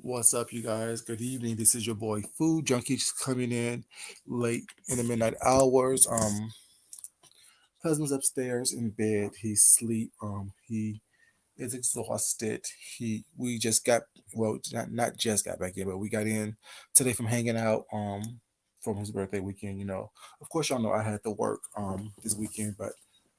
What's up, you guys? Good evening. This is your boy Food Junkie just coming in late in the midnight hours. Husband's upstairs in bed. He's asleep. He is exhausted. We just got not just got back in, but we got in today from hanging out from his birthday weekend. Of course, y'all know I had to work this weekend, but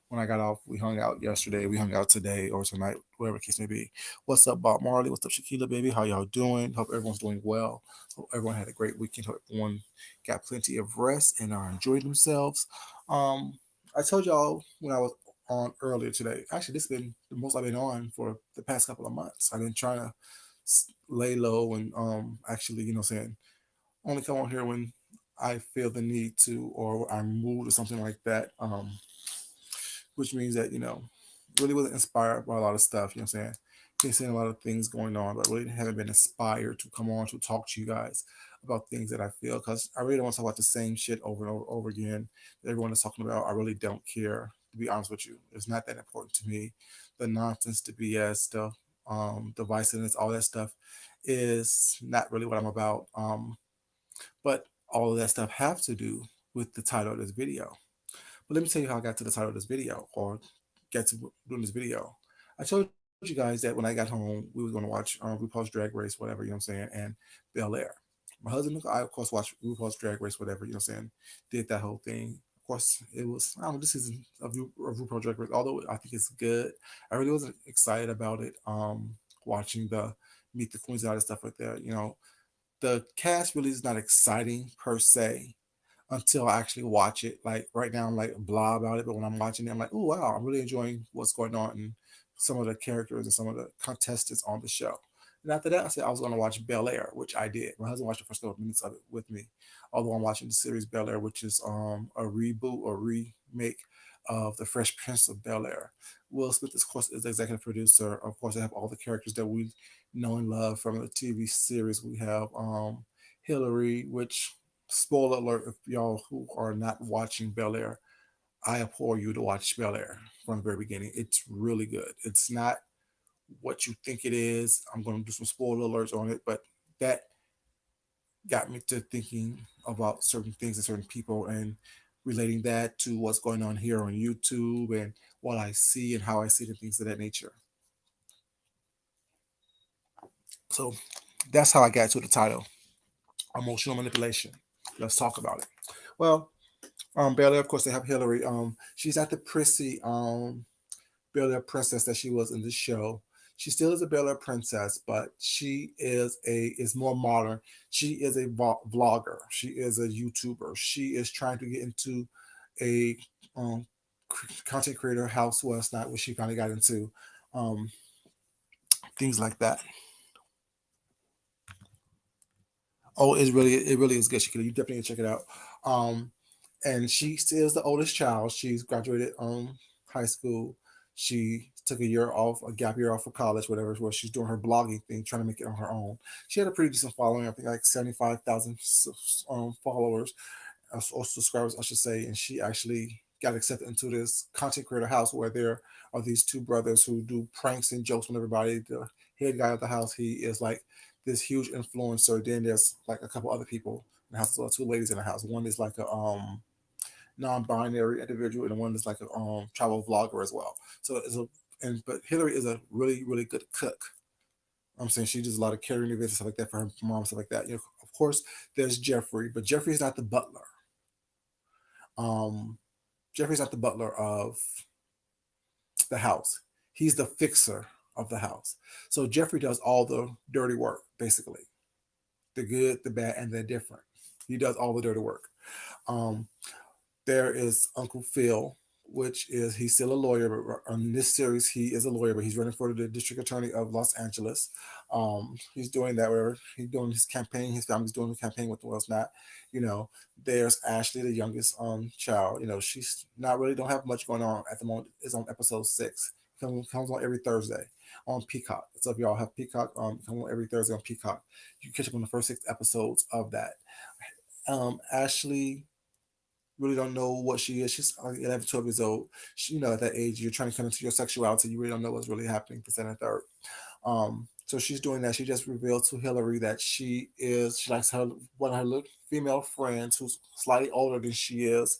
when I got off, we hung out yesterday. We hung out today or tonight, whatever the case may be. What's up, Bob Marley? What's up, Shakila, baby? How y'all doing? Hope everyone's doing well. Hope everyone had a great weekend. Hope everyone got plenty of rest and are enjoying themselves. Um, I told y'all when I was on earlier today. Actually, this has been the most I've been on for the past couple of months. I've been trying to lay low and actually, saying only come on here when I feel the need to or I'm moved or something like that. Which means that really wasn't inspired by a lot of stuff. You know what I'm saying? Been seeing a lot of things going on, but really haven't been inspired to come on to talk to you guys about things that I feel because I really don't want to talk about the same shit over and over again that everyone is talking about. I really don't care, to be honest with you. It's not that important to me. The nonsense, the BS stuff, divisiveness, all that stuff is not really what I'm about. But all of that stuff have to do with the title of this video. But let me tell you how I got to the title of this video or get to doing this video. I told you guys that when I got home, we was going to watch RuPaul's Drag Race, whatever, you know what I'm saying, and Bel-Air. My husband, I, of course, watched RuPaul's Drag Race, whatever, you know what I'm saying, did that whole thing. Of course, it was, I don't know, this season of RuPaul's Drag Race, although I think it's good, I really wasn't excited about it, watching the Meet the Queens and all that stuff like that, the cast really is not exciting per se until I actually watch it. Like right now, I'm like blah about it, but when I'm watching it, I'm like, oh wow, I'm really enjoying what's going on and some of the characters and some of the contestants on the show. And after that, I said I was going to watch Bel-Air, which I did. My husband watched the first couple of minutes of it with me. Although I'm watching the series Bel-Air, which is a reboot or remake of The Fresh Prince of Bel-Air. Will Smith, of course, is the executive producer. Of course, they have all the characters that we know and love from the TV series. We have Hillary, which spoiler alert if y'all who are not watching Bel-Air, I implore you to watch Bel-Air from the very beginning. It's really good. It's not what you think it is. I'm going to do some spoiler alerts on it, but that got me to thinking about certain things and certain people and relating that to what's going on here on YouTube and what I see and how I see the things of that nature. So that's how I got to the title, Emotional Manipulation. Let's talk about it. Well, Bel-Air, of course, they have Hillary. She's not the prissy Bel-Air princess that she was in the show. She still is a Bel-Air princess, but she is more modern. She is a vlogger. She is a YouTuber. She is trying to get into a um, content creator house. Well, it's not what she kind of got into. Um, things like that. Oh, it really is good. You definitely need to check it out. Um, and she still is the oldest child. She's graduated high school. She took a year off, a gap year off of college, whatever. Where she's doing her blogging thing, trying to make it on her own. She had a pretty decent following. I think like 75,000 followers or subscribers, I should say. And she actually got accepted into this content creator house where there are these two brothers who do pranks and jokes on everybody. The head guy of the house, he is like this huge influencer. Then there's like a couple other people in the house. So two ladies in the house. One is like a non-binary individual, and one is like a travel vlogger as well. So it's a but Hillary is a really really good cook. I'm saying she does a lot of catering events and stuff like that for her mom, stuff like that. Of course, there's Jeffrey, but Jeffrey is not the butler. Um, Jeffrey's not the butler of the house. He's the fixer of the house. So Jeffrey does all the dirty work, basically, the good, the bad, and the different. He does all the dirty work. Um, there is Uncle Phil, which is he's still a lawyer, but on this series he is a lawyer, but he's running for the district attorney of Los Angeles. He's doing that where he's doing his campaign. His family's doing the campaign with the what's not. You know, there's Ashley, the youngest child. She's not really don't have much going on at the moment. It's on episode 6. Comes on every Thursday on Peacock. So if y'all have Peacock, come on every Thursday on Peacock. You catch up on the first 6 episodes of that. Ashley really don't know what she is. She's like 11, 12 years old. At that age, you're trying to come into your sexuality. You really don't know what's really happening, this and the third. So she's doing that. She just revealed to Hillary that she likes her one of her little female friends who's slightly older than she is,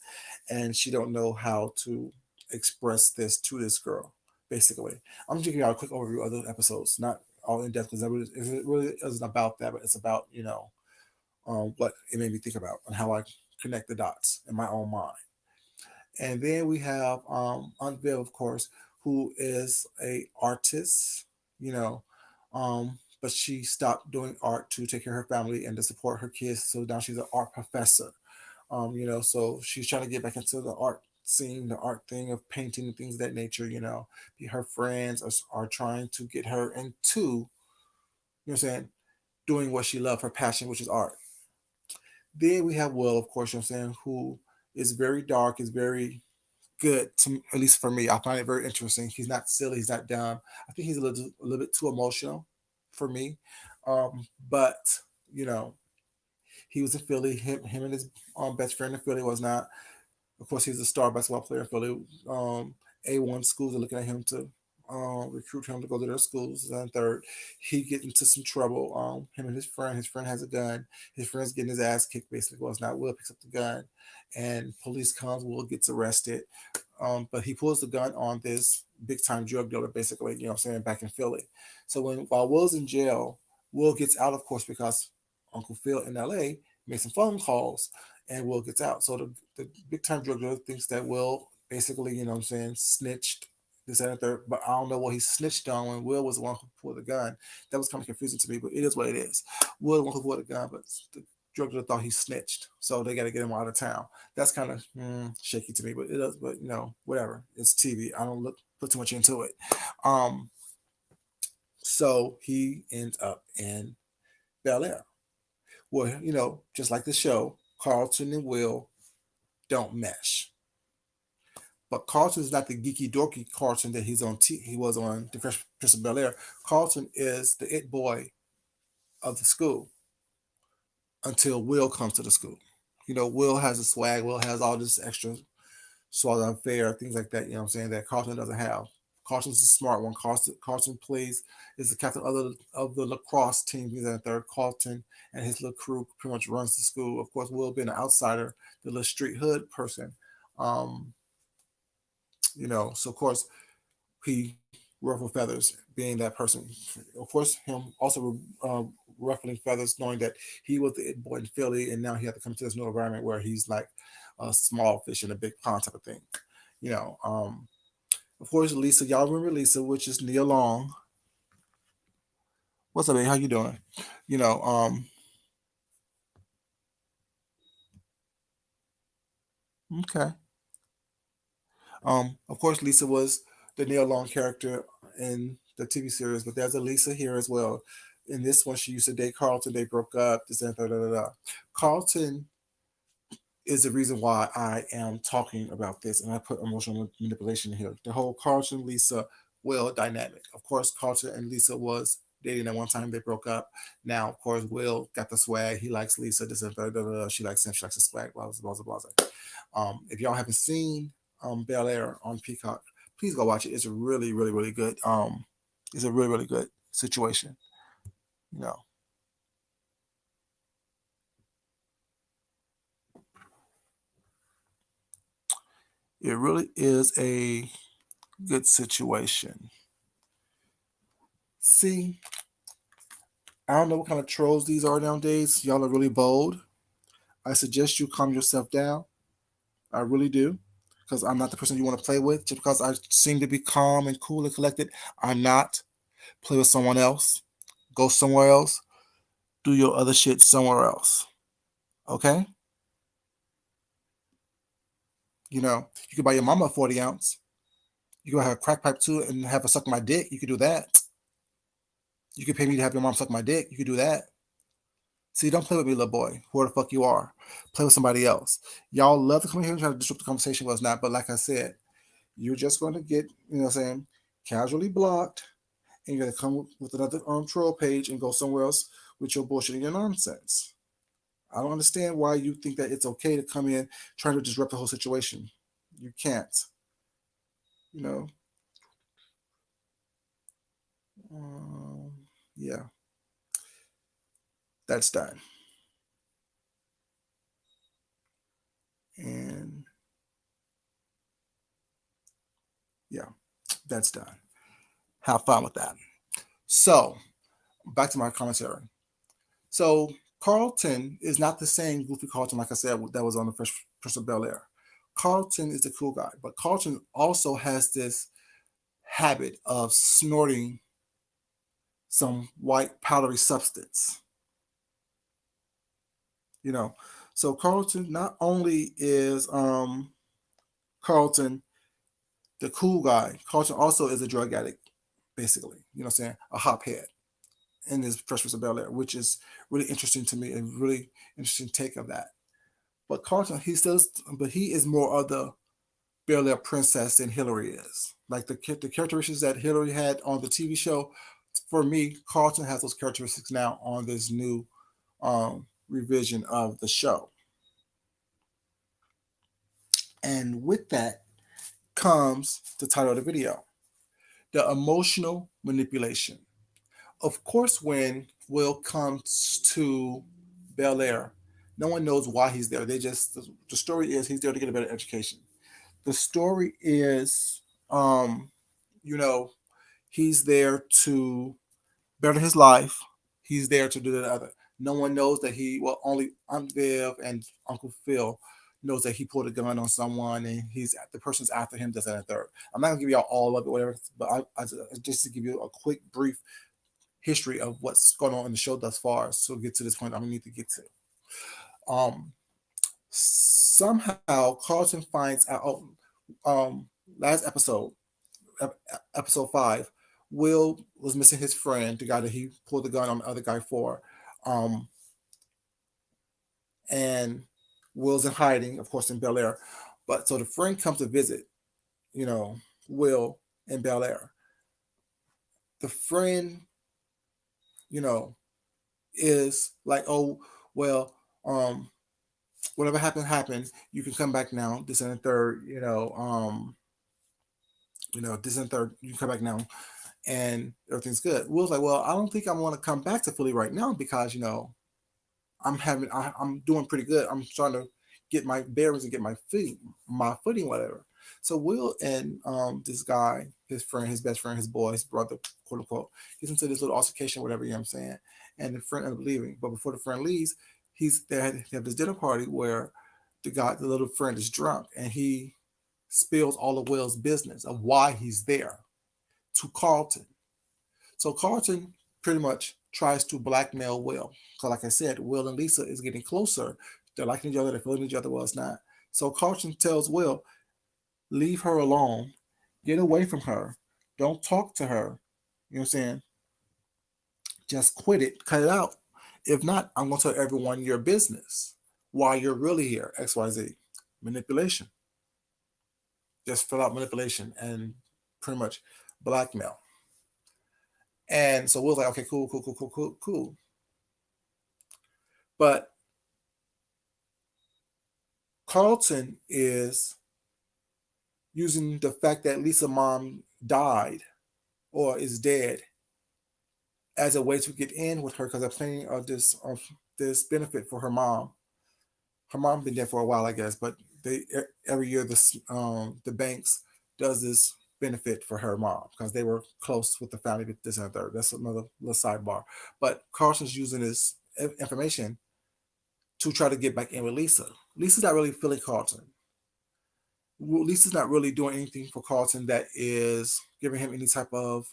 and she don't know how to express this to this girl. Basically, I'm just giving you a quick overview of the episodes, not all in depth because it really isn't about that, but it's about what it made me think about and how I connect the dots in my own mind. And then we have Aunt Viv, of course, who is a artist, you know, but she stopped doing art to take care of her family and to support her kids. So now she's an art professor. So she's trying to get back into the art scene, the art thing of painting and things of that nature. Her friends are trying to get her into, what I'm saying, doing what she loves, her passion, which is art. Then we have Will, of course, I'm saying, who is very dark, is very good to, at least for me. I find it very interesting. He's not silly, he's not dumb. I think he's a little bit too emotional for me. But you know, he was in Philly. Him and his best friend in Philly was not. Of course, he's a star basketball player in Philly. A1 schools are looking at him to recruit him to go to their schools. And third, he get into some trouble. Him and his friend has a gun. His friend's getting his ass kicked. Basically, well, it's not Will picks up the gun, and police comes. Will gets arrested. But he pulls the gun on this big time drug dealer, basically, back in Philly. So while Will's in jail, Will gets out, of course, because Uncle Phil in LA made some phone calls and Will gets out. So the big time drug dealer thinks that Will basically, snitched this and the third, but I don't know what he snitched on when Will was the one who pulled the gun. That was kind of confusing to me, but it is what it is. Will the one who pulled the gun, but the drug dealer thought he snitched, so they got to get him out of town. That's kind of shaky to me, but it does. But whatever. It's TV. I don't put too much into it. Um, so he ends up in Bel-Air. Well, just like the show, Carlton and Will don't mesh. But Carlton is not the geeky dorky Carlton that he was on The Fresh Prince of Bel-Air. Carlton is the it boy of the school until Will comes to the school. Will has a swag. Will has all this extra savoir faire, things like that. I'm saying that Carlton doesn't have. Carlton's a smart one. Carlton plays is the captain of the lacrosse team. He's in third. Carlton and his little crew pretty much runs the school. Of course, Will being an outsider, the little street hood person. Um, so of course he ruffled feathers being that person. Of course, him also ruffling feathers, knowing that he was the it boy in Philly, and now he had to come to this new environment where he's like a small fish in a big pond type of thing. You know, um, of course, Lisa. Y'all remember Lisa, which is Nia Long. What's up, babe? How you doing? You know, um, okay. Of course, Lisa was the Nia Long character in the TV series, but there's a Lisa here as well. In this one, she used to date Carlton. They broke up. This and da da da. Carlton is the reason why I am talking about this, and I put emotional manipulation here. The whole Carlton Lisa Will dynamic. Of course, Carlton and Lisa was dating at one time. They broke up. Now, of course, Will got the swag. He likes Lisa. This and that. She likes him. She likes the swag. Blah blah blah blah. If y'all haven't seen Bel-Air on Peacock, please go watch it. It's a really really really good. It's a really really good situation. You know, it really is a good situation. See, I don't know what kind of trolls these are nowadays. Y'all are really bold. I suggest you calm yourself down. I really do. Because I'm not the person you want to play with. Just because I seem to be calm and cool and collected, I'm not. Play with someone else. Go somewhere else. Do your other shit somewhere else. Okay? You can buy your mama a 40 ounce. You can have a crack pipe too and have her suck my dick. You could do that. You could pay me to have your mom suck my dick. You could do that. See, don't play with me, little boy. Who the fuck you are? Play with somebody else. Y'all love to come here and try to disrupt the conversation. Was not, but like I said, you're just going to get, casually blocked, and you're going to come with another troll page and go somewhere else with your bullshit and your nonsense. I don't understand why you think that it's okay to come in trying to disrupt the whole situation. You can't. You know. Um, yeah, that's done. And yeah, that's done. Have fun with that. So back to my commentary. So Carlton is not the same goofy Carlton, like I said, that was on the Fresh Prince of Bel Air. Carlton is the cool guy, but Carlton also has this habit of snorting some white powdery substance. You know, so Carlton not only is Carlton the cool guy, Carlton also is a drug addict, basically. You know what I'm saying? A hophead in this Fresh Prince of Bel Air, which is really interesting to me and really interesting take of that. But Carlton, he is more of the Bel Air princess than Hillary is. Like the characteristics that Hillary had on the TV show, for me, Carlton has those characteristics now on this new revision of the show. And with that comes the title of the video, the emotional manipulation. Of course, when Will comes to Bel Air, no one knows why he's there. The story is he's there to get a better education. The story is, um, you know, he's there to better his life. He's there to do the other. No one knows that only Aunt Viv and Uncle Phil knows that he pulled a gun on someone and the person's after him, this and the third. I'm not gonna give y'all all of it, whatever, but just to give you a quick, brief history of what's going on in the show thus far. So get to this point, I'm gonna need to get to. Somehow Carlton finds out. Last episode 5, Will was missing his friend, the guy that he pulled the gun on the other guy for, um, and Will's in hiding, of course, in Bel Air. But so the friend comes to visit, you know, Will in Bel Air. The friend, you know, is like, oh, well, um, whatever happened happened. You can come back now. This and the third, this and the third. You can come back now, and everything's good. Will's like, well, I don't think I want to come back to Philly right now because I'm doing pretty good. I'm trying to get my bearings and get my footing, whatever. So Will and this guy, his friend, his best friend, his boy, his brother, quote unquote, gets into this little altercation, whatever, you know what I'm saying. And the friend ends up leaving. But before the friend leaves, they have this dinner party where the little friend is drunk and he spills all of Will's business of why he's there to Carlton. So Carlton pretty much tries to blackmail Will. Because like I said, Will and Lisa is getting closer. They're liking each other, they're feeling each other, well, it's not. So Carlton tells Will, leave her alone, get away from her, don't talk to her. You know what I'm saying? Just quit it, cut it out. If not, I'm going to tell everyone your business. Why you're really here, XYZ. Manipulation. Just fill out manipulation and pretty much blackmail. And so Will's like, okay, cool, cool, cool, cool, cool, cool. But Carlton is using the fact that Lisa's mom died or is dead as a way to get in with her because they're planning this benefit for her mom. Her mom been dead for a while, I guess, but every year the banks does this benefit for her mom because they were close with the family with this and the third. That's another little sidebar. But Carlton's using this information to try to get back in with Lisa. Lisa's not really feeling Carlton. Lisa's not really doing anything for Carlton that is giving him any type of,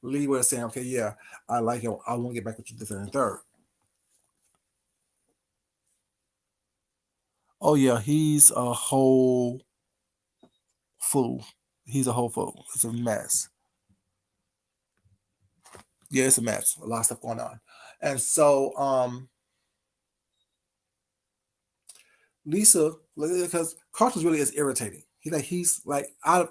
leeway of saying, okay, yeah, I like him. I want to get back with you this and the third. Oh yeah, he's a whole fool. He's a whole fool. It's a mess. Yeah, it's a mess. A lot of stuff going on. And so Lisa, because Carlton really is irritating. He's like I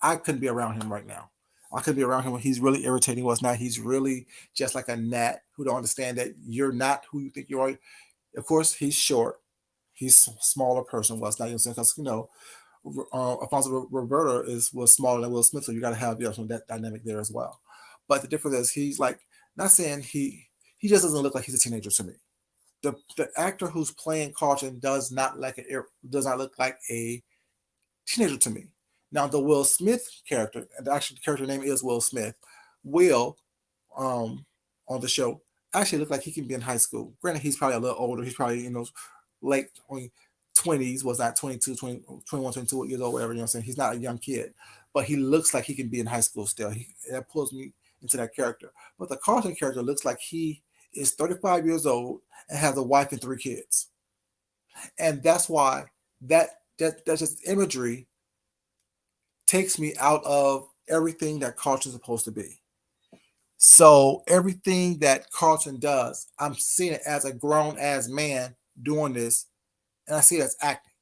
couldn't be around him right now. I couldn't be around him when he's really irritating. Was not. He's really just like a gnat who don't understand that you're not who you think you are. Of course, he's short. He's a smaller person. Was not, you know, because Alfonso Roberta was smaller than Will Smith, so you got to have some of that dynamic there as well. But the difference is he's like not saying he just doesn't look like he's a teenager to me. The actor who's playing Carlton does not look like a teenager to me. Now the Will Smith character, and actually the character name is Will Smith, Will um on the show actually look like he can be in high school. Granted, he's probably a little older. He's probably late 20s, was not 22, 20, 21, 22 years old, whatever. You know what I'm saying? He's not a young kid, but he looks like he can be in high school still. That pulls me into that character. But the Carlton character looks like he is 35 years old and has a wife and 3 kids, and that's why that that's just imagery takes me out of everything that Carlton's supposed to be. So everything that Carlton does, I'm seeing it as a grown ass man doing this, and I see it as acting.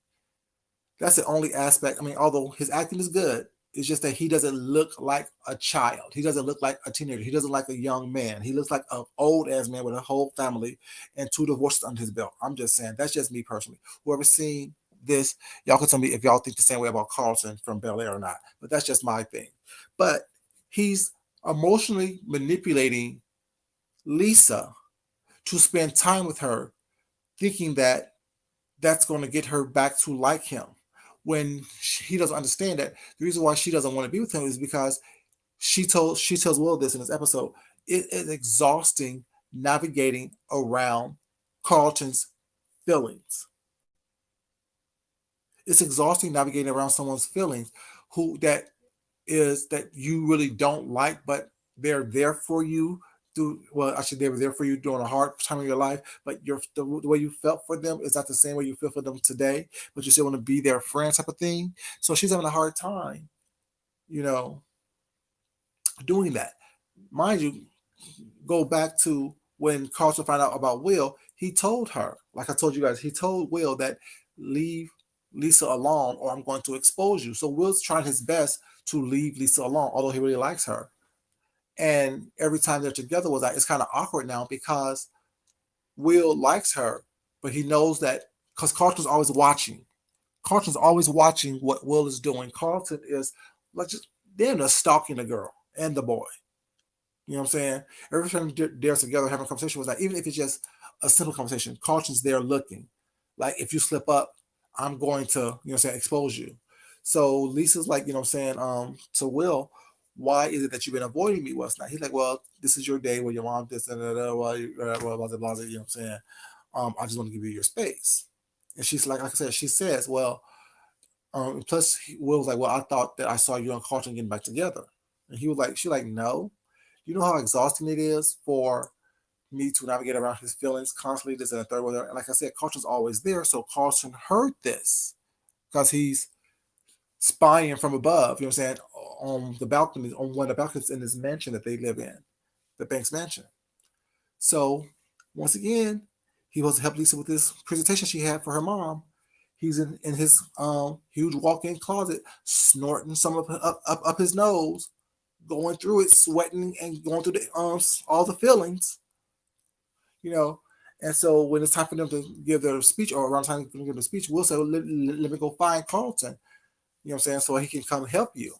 That's the only aspect. I mean, although his acting is good, it's just that he doesn't look like a child. He doesn't look like a teenager. He doesn't look like a young man. He looks like an old ass man with a whole family and 2 divorces under his belt. I'm just saying. That's just me personally. Whoever's seen this, y'all can tell me if y'all think the same way about Carlton from Bel-Air or not. But that's just my thing. But he's emotionally manipulating Lisa to spend time with her, thinking that that's going to get her back to like him. When he doesn't understand that the reason why she doesn't want to be with him is because she tells Will this in this episode. It is exhausting navigating around Carlton's feelings. It's exhausting navigating around someone's feelings who that you really don't like, but they're there for you. Actually, they were there for you during a hard time of your life, but the way you felt for them is not the same way you feel for them today. But you still want to be their friend, type of thing. So she's having a hard time, you know, doing that. Mind you, go back to when Carlton found out about Will. He told her, like I told you guys, he told Will that leave Lisa alone, or I'm going to expose you. So Will's trying his best to leave Lisa alone, although he really likes her. And every time they're together was like it's kind of awkward now because Will likes her, but he knows that because Carlton's always watching. Carlton's always watching what Will is doing. Carlton is like just damn near stalking the girl and the boy. You know what I'm saying? Every time they're together having a conversation was like, even if it's just a simple conversation, Carlton's there looking. Like if you slip up, I'm going to, you know what I'm saying, expose you. So Lisa's like, you know what I'm saying, to Will, why is it that you've been avoiding me last night? He's like, well, this is your day where your mom this and blah, blah, blah, blah, you know what I'm saying? I just want to give you your space. And she's like I said, she says, well, plus Will was like, well, I thought that I saw you and Carlton getting back together. And he was like, she like, no. You know how exhausting it is for me to navigate around his feelings constantly, this and the third, whatever. And like I said, Carlton's always there. So Carlton heard this because he's spying from above, you know what I'm saying, on the balcony, on one of the balconies in this mansion that they live in, the Banks mansion. So once again, he wants to help Lisa with this presentation she had for her mom. He's in his huge walk-in closet, snorting some of up his nose, going through it, sweating and going through the all the feelings, you know. And so when it's time for them to give their speech, or around time to give the speech, Will say, well, let me go find Carlton. You know what I'm saying? So he can come help you.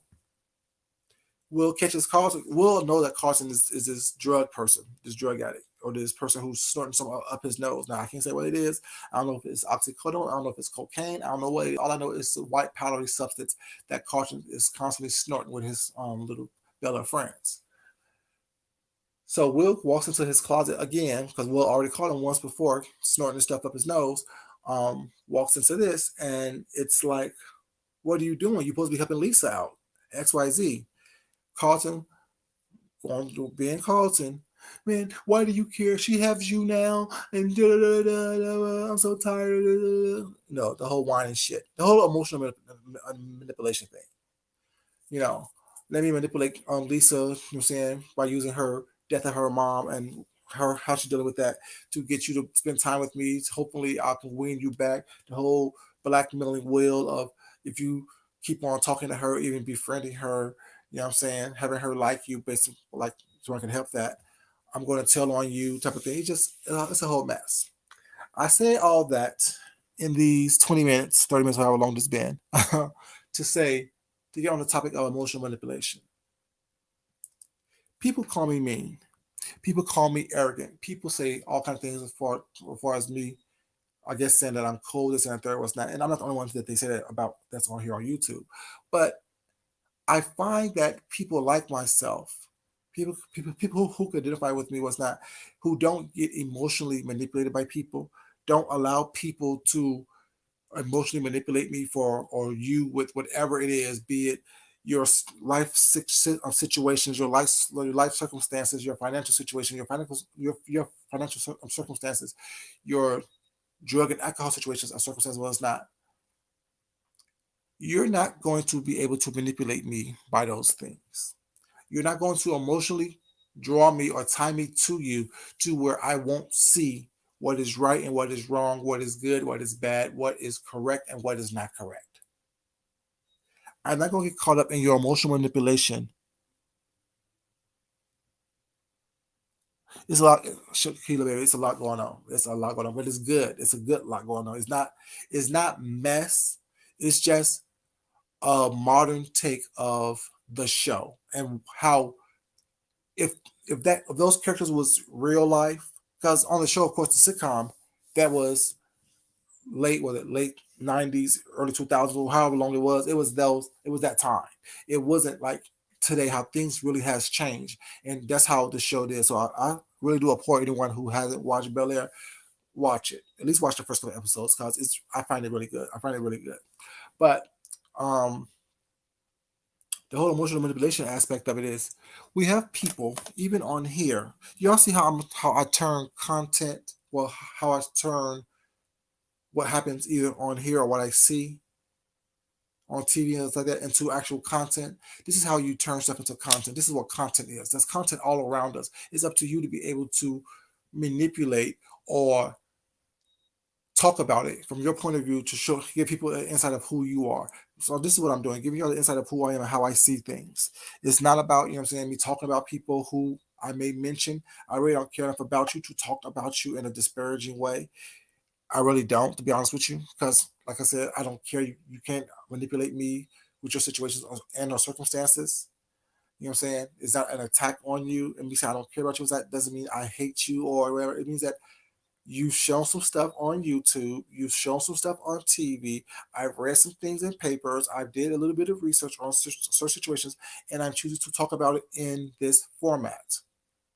Will catches Carlton. Will know that Carlton is this drug person, this drug addict, or this person who's snorting some up his nose. Now I can't say what it is. I don't know if it's oxycodone. I don't know if it's cocaine. I don't know what. All I know is the white powdery substance that Carlton is constantly snorting with his little Bel-Air friends. So Will walks into his closet again because Will already caught him once before snorting stuff up his nose. Walks into this and it's like, what are you doing? You're supposed to be helping Lisa out. XYZ. Carlton, going to being Carlton. Man, why do you care? She has you now, and I'm so tired. No, the whole whining shit, the whole emotional manipulation thing. You know, let me manipulate Lisa, you know what I'm saying, by using her death of her mom and her how she's dealing with that to get you to spend time with me. Hopefully, I can win you back. The whole blackmailing will of if you keep on talking to her, even befriending her, you know what I'm saying, having her like you, basically, like so I can help that. I'm going to tell on you, type of thing. It's a whole mess. I say all that in these 20 minutes, 30 minutes, however long this been, to say to get on the topic of emotional manipulation. People call me mean. People call me arrogant. People say all kinds of things as far as me. I guess saying that I'm cold, this and that, third was not. And I'm not the only one that they say that about that's on here on YouTube. But I find that people like myself, people who can identify with me was not, who don't get emotionally manipulated by people, don't allow people to emotionally manipulate me for or you with whatever it is, be it your life situations, your life circumstances, your financial situation, your financial circumstances, your drug and alcohol situations or circumstances. Well, it's not. You're not going to be able to manipulate me by those things. You're not going to emotionally draw me or tie me to you to where I won't see what is right and what is wrong, what is good, what is bad, what is correct and what is not correct. I'm not going to get caught up in your emotional manipulation. It's a lot, Sheila, baby. It's a lot going on. It's a lot going on, but it's good. It's a good lot going on. It's not. It's not mess. It's just a modern take of the show and how if if those characters was real life, because on the show, of course, the sitcom that was late 90s, early 2000s, or however long it was those, it was that time. It wasn't like today how things really has changed, and that's how the show did. So I really do applaud anyone who hasn't watched Bel-Air, watch it. At least watch the first couple episodes because it's I find it really good. I find it really good. But um the whole emotional manipulation aspect of it is we have people even on here. Y'all see how I turn content, well, how I turn what happens either on here or what I see on TV and stuff like that into actual content. This is how you turn stuff into content. This is what content is. There's content all around us. It's up to you to be able to manipulate or talk about it from your point of view to show give people an insight of who you are. So this is what I'm doing, giving you the insight of who I am and how I see things. It's not about, you know what I'm saying, me talking about people who I may mention. I really don't care enough about you to talk about you in a disparaging way. I really don't, to be honest with you, because like I said, I don't care. You can't manipulate me with your situations and or circumstances. You know what I'm saying? It's not an attack on you, and me saying I don't care about you. That doesn't mean I hate you or whatever. It means that you've shown some stuff on YouTube. You've shown some stuff on TV. I've read some things in papers. I did a little bit of research on certain situations, and I'm choosing to talk about it in this format.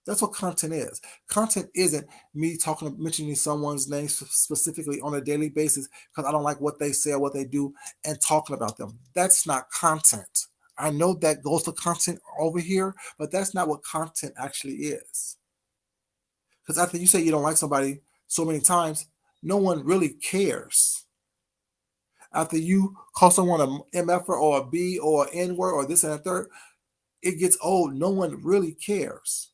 That's what content is. Content isn't me talking, mentioning someone's name specifically on a daily basis because I don't like what they say or what they do and talking about them. That's not content. I know that goes to content over here, but that's not what content actually is. Because after you say you don't like somebody so many times, no one really cares. After you call someone a MF or a B or an N word or this and a third, it gets old. No one really cares.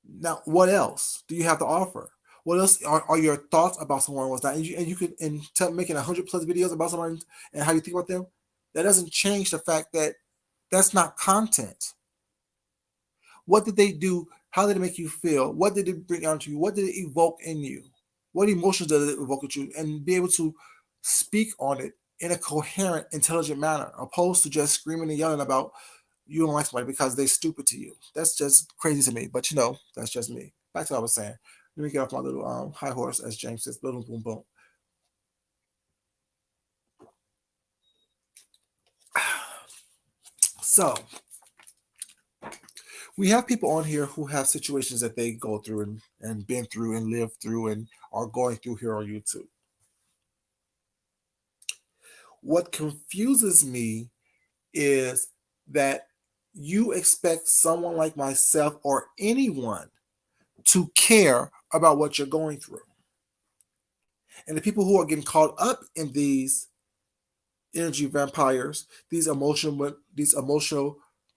Now, what else do you have to offer? What else are your thoughts about someone was that? And you could making 100+ videos about someone and how you think about them. That doesn't change the fact that that's not content. What did they do? How did it make you feel? What did it bring out to you? What did it evoke in you? What emotions did it evoke at you? And be able to speak on it in a coherent, intelligent manner, opposed to just screaming and yelling about you don't like somebody because they stupid to you. That's just crazy to me. But that's just me. Back to what I was saying. Let me get off my little high horse, as James says. Boom, boom, boom. So we have people on here who have situations that they go through and been through and lived through and are going through here on YouTube. What confuses me is that you expect someone like myself or anyone to care about what you're going through. And the people who are getting caught up in these energy vampires, these emotional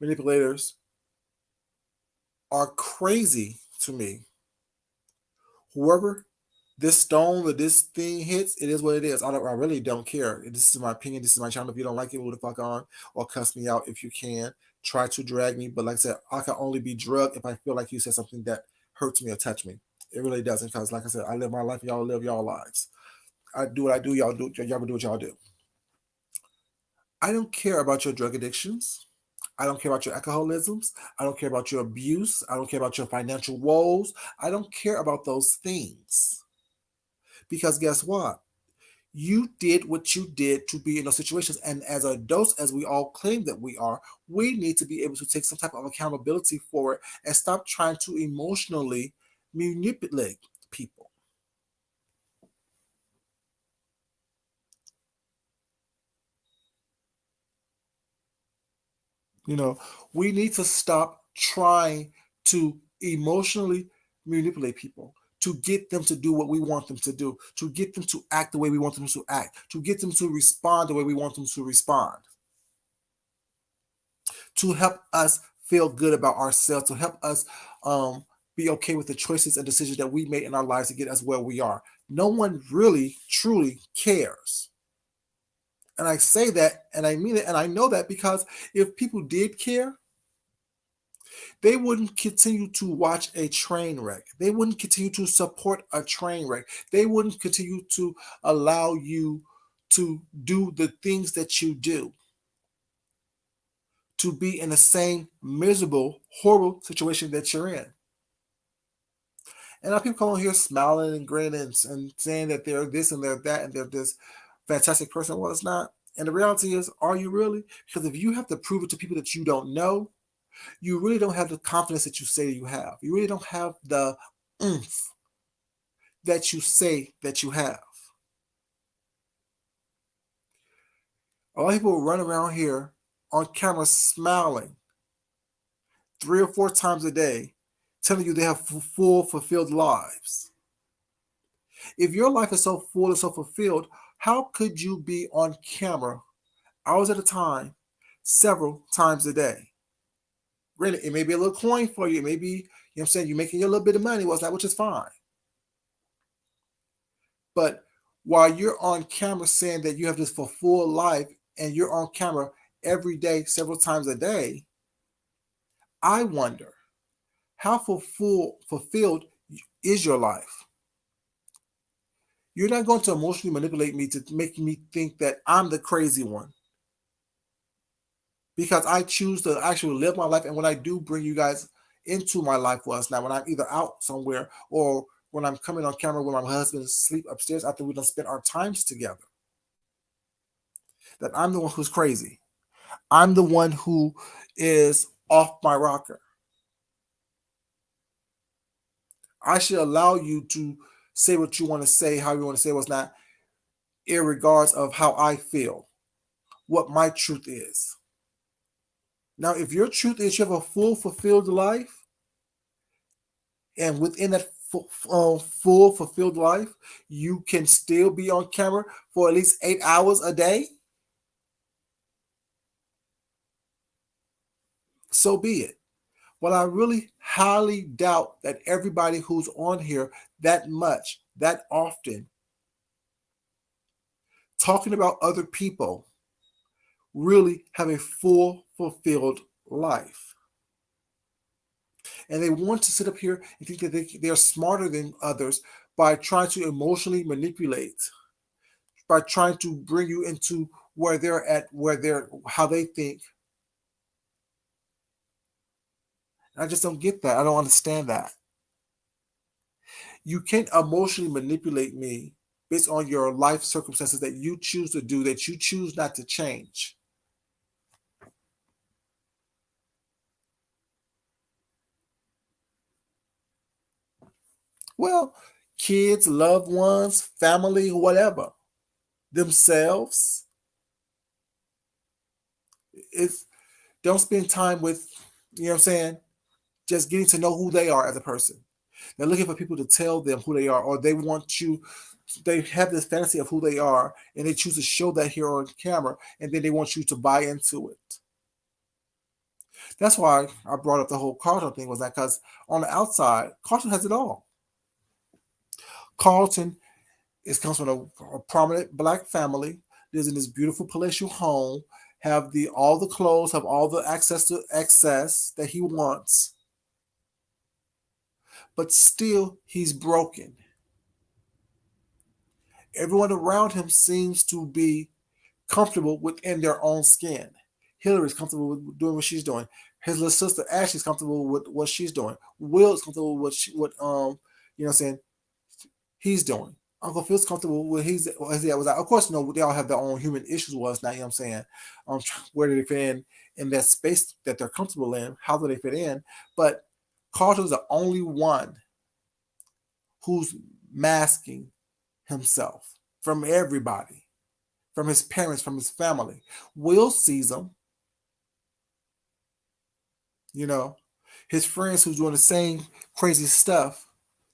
manipulators are crazy to me. Whoever this stone or this thing hits, it is what it is. I really don't care. This is my opinion. This is my channel. If you don't like it, move the fuck on or cuss me out if you can. Try to drag me, but like I said, I can only be drugged if I feel like you said something that hurts me or touch me. It really doesn't, because like I said, I live my life, y'all live y'all lives. I do what I do, y'all do what y'all do. I don't care about your drug addictions. I don't care about your alcoholisms. I don't care about your abuse. I don't care about your financial woes. I don't care about those things. Because guess what? You did what you did to be in those situations. And as adults, as we all claim that we are, we need to be able to take some type of accountability for it and stop trying to emotionally manipulate people. You know, we need to stop trying to emotionally manipulate people, to get them to do what we want them to do, to get them to act the way we want them to act, to get them to respond the way we want them to respond, to help us feel good about ourselves, to help us be okay with the choices and decisions that we made in our lives to get us where we are. No one really, truly cares. And I say that and I mean it and I know that because if people did care, they wouldn't continue to watch a train wreck. They wouldn't continue to support a train wreck. They wouldn't continue to allow you to do the things that you do, to be in the same miserable, horrible situation that you're in. And now people come on here smiling and grinning and saying that they're this and they're that and they're this fantastic person. Well, it's not. And the reality is, are you really? Because if you have to prove it to people that you don't know, you really don't have the confidence that you say you have. You really don't have the oomph that you say that you have. A lot of people run around here on camera smiling 3 or 4 times a day, telling you they have full, fulfilled lives. If your life is so full and so fulfilled, how could you be on camera hours at a time, several times a day? Granted, it may be a little coin for you. It may be, you know what I'm saying, you're making a little bit of money, what's that, which is fine. But while you're on camera saying that you have this for full life and you're on camera every day, several times a day, I wonder how fulfilled is your life? You're not going to emotionally manipulate me to make me think that I'm the crazy one because I choose to actually live my life. And when I do bring you guys into my life was now when I'm either out somewhere or when I'm coming on camera when my husband sleep upstairs after we done spent our times together, that I'm the one who's crazy. I'm the one who is off my rocker. I should allow you to say what you want to say, how you want to say what's not, in regards of how I feel, what my truth is. Now, if your truth is you have a full, fulfilled life, and within that full, fulfilled life, you can still be on camera for at least 8 hours a day, so be it. But I really highly doubt that everybody who's on here that much, that often, talking about other people, really have a full, fulfilled life. And they want to sit up here and think that they are smarter than others by trying to emotionally manipulate, by trying to bring you into where they're at, where they're, how they think. I just don't get that. I don't understand that. You can't emotionally manipulate me based on your life circumstances that you choose to do, that you choose not to change. Well, kids, loved ones, family, whatever, themselves. It's don't spend time with, you know what I'm saying, just getting to know who they are as a person. They're looking for people to tell them who they are, or they want you, they have this fantasy of who they are, and they choose to show that here on camera, and then they want you to buy into it. That's why I brought up the whole Carlton thing, was that because on the outside, Carlton has it all. Carlton comes from a prominent black family, lives in this beautiful palatial home, have the all the clothes, have all the access to excess that he wants, but still he's broken. Everyone around him seems to be comfortable within their own skin. Hillary's comfortable with doing what she's doing. His little sister Ashley's comfortable with what she's doing. Will's comfortable with what you know what I'm saying he's doing. Uncle Phil's comfortable with as he was like. Of course, you know they all have their own human issues with us now. You know what I'm saying? Where do they fit in that space that they're comfortable in? How do they fit in? But Carter's the only one who's masking himself from everybody, from his parents, from his family. Will sees him, you know, his friends who's doing the same crazy stuff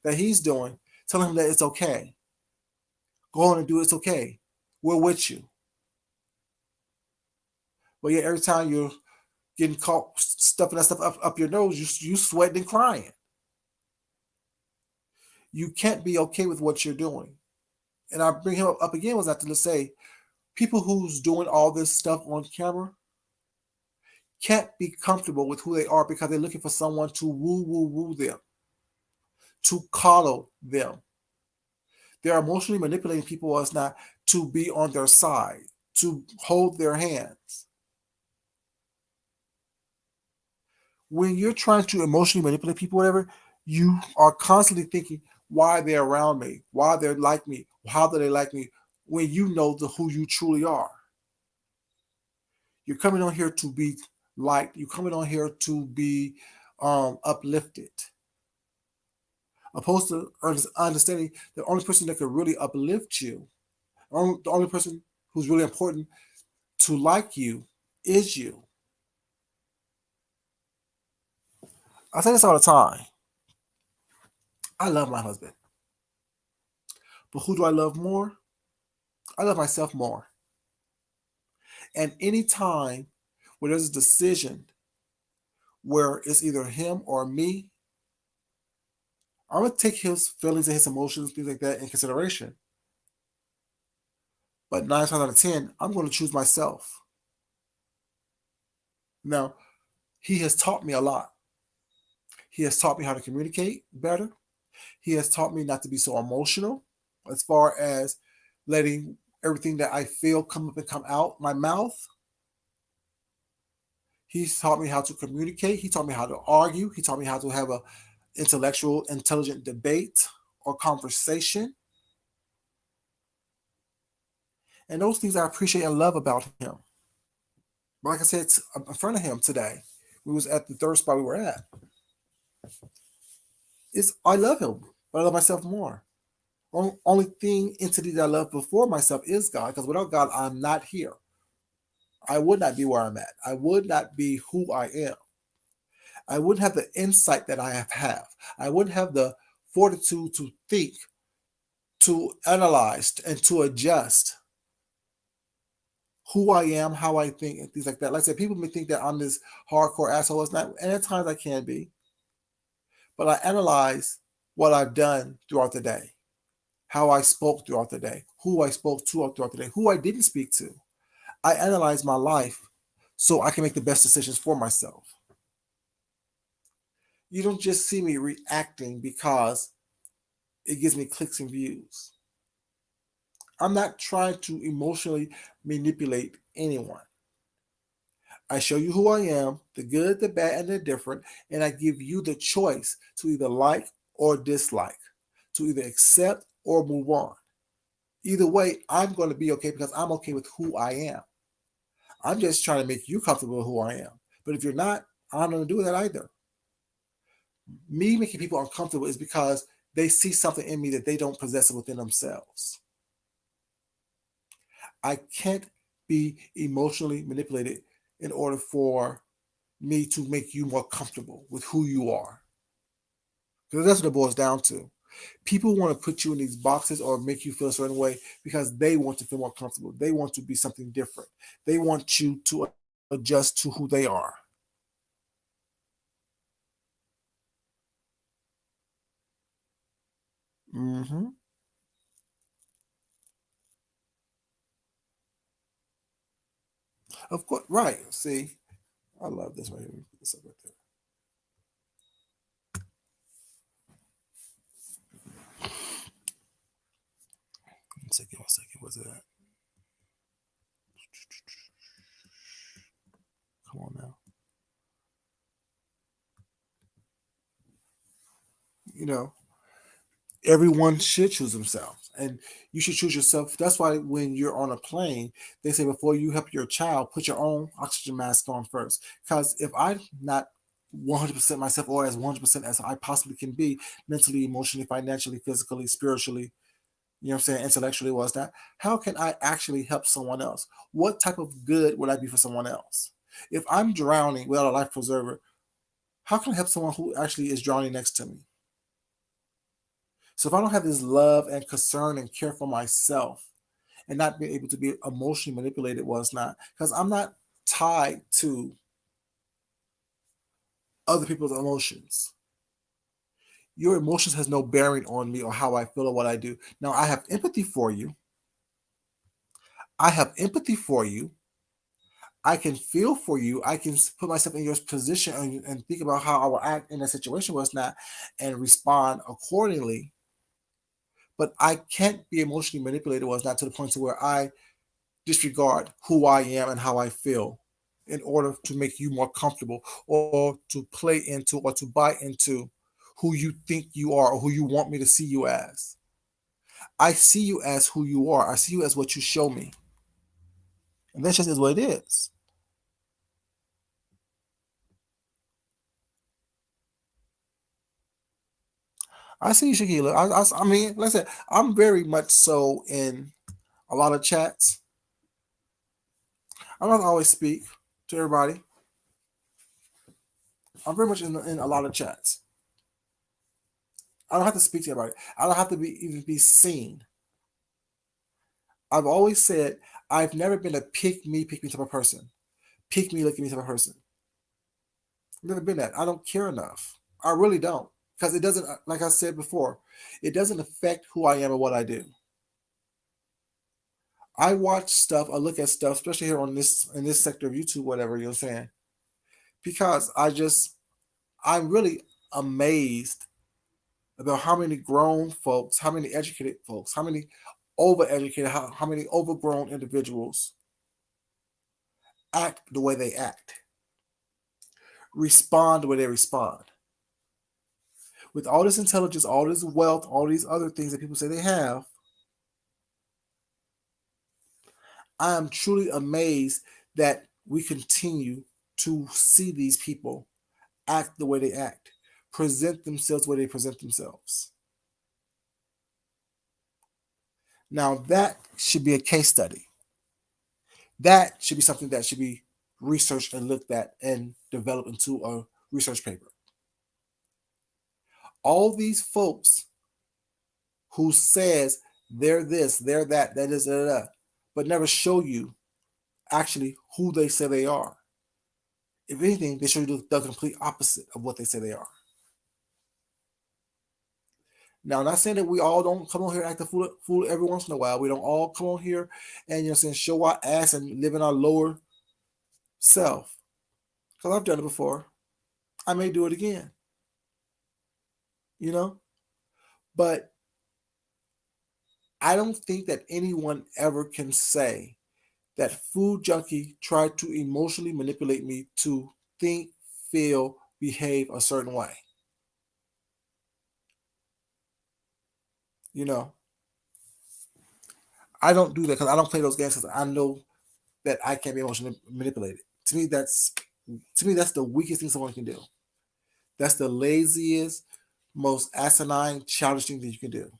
that he's doing, telling him that it's okay. Go on and do it, it's okay. We're with you. But yet every time you're getting caught stuffing that stuff up your nose, you sweating and crying. You can't be okay with what you're doing. And I bring him up again was after to say, people who's doing all this stuff on camera can't be comfortable with who they are because they're looking for someone to woo them, to coddle them. They're emotionally manipulating people as not to be on their side, to hold their hands. When you're trying to emotionally manipulate people, whatever, you are constantly thinking, why they're around me, why they're like me, how do they like me, when you know who you truly are. You're coming on here to be liked. You're coming on here to be uplifted. Opposed to understanding the only person that can really uplift you, the only person who's really important to like you is you. I say this all the time. I love my husband. But who do I love more? I love myself more. And any time where there's a decision where it's either him or me, I'm gonna take his feelings and his emotions, things like that, in consideration. But 9 times out of 10, I'm gonna choose myself. Now, he has taught me a lot. He has taught me how to communicate better. He has taught me not to be so emotional as far as letting everything that I feel come up and come out my mouth. He's taught me how to communicate. He taught me how to argue. He taught me how to have a intellectual, intelligent debate or conversation. And those things I appreciate and love about him. But like I said in front of him today, we was at the third spot we were at. It's I love him, but I love myself more. Only thing entity that I love before myself is God, because without God, I'm not here. I would not be where I'm at. I would not be who I am. I wouldn't have the insight that I have. I wouldn't have the fortitude to think, to analyze, and to adjust who I am, how I think, and things like that. Like I said, people may think that I'm this hardcore asshole. It's not, and at times I can be. But I analyze what I've done throughout the day, how I spoke throughout the day, who I spoke to throughout the day, who I didn't speak to. I analyze my life so I can make the best decisions for myself. You don't just see me reacting because it gives me clicks and views. I'm not trying to emotionally manipulate anyone. I show you who I am, the good, the bad, and the different, and I give you the choice to either like or dislike, to either accept or move on. Either way, I'm going to be okay because I'm okay with who I am. I'm just trying to make you comfortable with who I am. But if you're not, I'm not going to do that either. Me making people uncomfortable is because they see something in me that they don't possess within themselves. I can't be emotionally manipulated in order for me to make you more comfortable with who you are. Because that's what it boils down to. People want to put you in these boxes or make you feel a certain way because they want to feel more comfortable. They want to be something different. They want you to adjust to who they are. Mm-hmm. Of course, right. See, I love this right here. Put this up right there. One second, one second. What's that? You know, everyone should choose themselves, and you should choose yourself. That's why when you're on a plane, they say before you help your child, put your own oxygen mask on first. Because if I'm not 100% myself, or as 100% as I possibly can be, mentally, emotionally, financially, physically, spiritually, you know what I'm saying, intellectually, was that, how can I actually help someone else? What type of good would I be for someone else? If I'm drowning without a life preserver, how can I help someone who actually is drowning next to me? So if I don't have this love and concern and care for myself, and not being able to be emotionally manipulated, was not, because I'm not tied to other people's emotions. Your emotions has no bearing on me or how I feel or what I do. Now I have empathy for you. I have empathy for you. I can feel for you. I can put myself in your position and think about how I will act in a situation was not, and respond accordingly. But I can't be emotionally manipulated was not, to the point to where I disregard who I am and how I feel in order to make you more comfortable, or to play into, or to buy into who you think you are, or who you want me to see you as. I see you as who you are. I see you as what you show me. And that just is what it is. I see you, Shakila. I mean, like I said, I'm very much so in a lot of chats. I don't always speak to everybody. I'm very much in a lot of chats. I don't have to speak to everybody. I don't have to be even be seen. I've always said I've never been a pick me type of person. Pick me, look at me type of person. I've never been that. I don't care enough. I really don't. Because it doesn't, like I said before, it doesn't affect who I am or what I do. I watch stuff, I look at stuff, especially here on this, in this sector of YouTube, whatever you're saying, because I'm really amazed about how many grown folks, how many educated folks, how many overeducated, how many overgrown individuals act the way they act, respond the way they respond. With all this intelligence, all this wealth, all these other things that people say they have, I am truly amazed that we continue to see these people act the way they act, present themselves the way they present themselves. Now, that should be a case study. That should be something that should be researched and looked at and developed into a research paper. All these folks who says they're this, they're that, that is, that, but never show you actually who they say they are. If anything, they show you the complete opposite of what they say they are. Now, I'm not saying that we all don't come on here and act a fool every once in a while. We don't all come on here and, you know, saying, show our ass and live in our lower self. Because I've done it before. I may do it again. You know? But I don't think that anyone ever can say that Food Junkie tried to emotionally manipulate me to think, feel, behave a certain way. You know? I don't do that because I don't play those games because I know that I can't be emotionally manipulated. To me, that's the weakest thing someone can do. That's the laziest, most asinine, childish thing that you can do.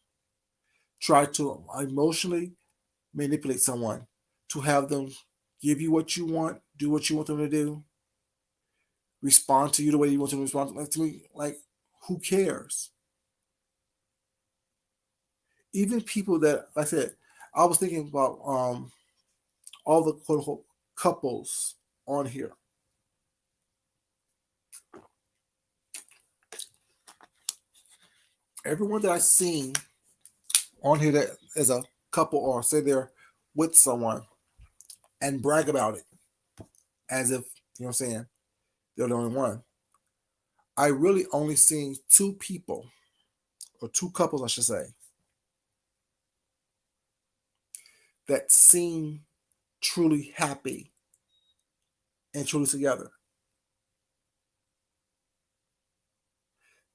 Try to emotionally manipulate someone to have them give you what you want, do what you want them to do, respond to you the way you want them to respond. Like, to me, like, who cares? Even people that, like I said, I was thinking about all the quote unquote couples on here. Everyone that I've seen on here that is a couple, or say they're with someone, and brag about it as if, you know what I'm saying, they're the only one. I really only seen two people, or two couples, I should say, that seem truly happy and truly together.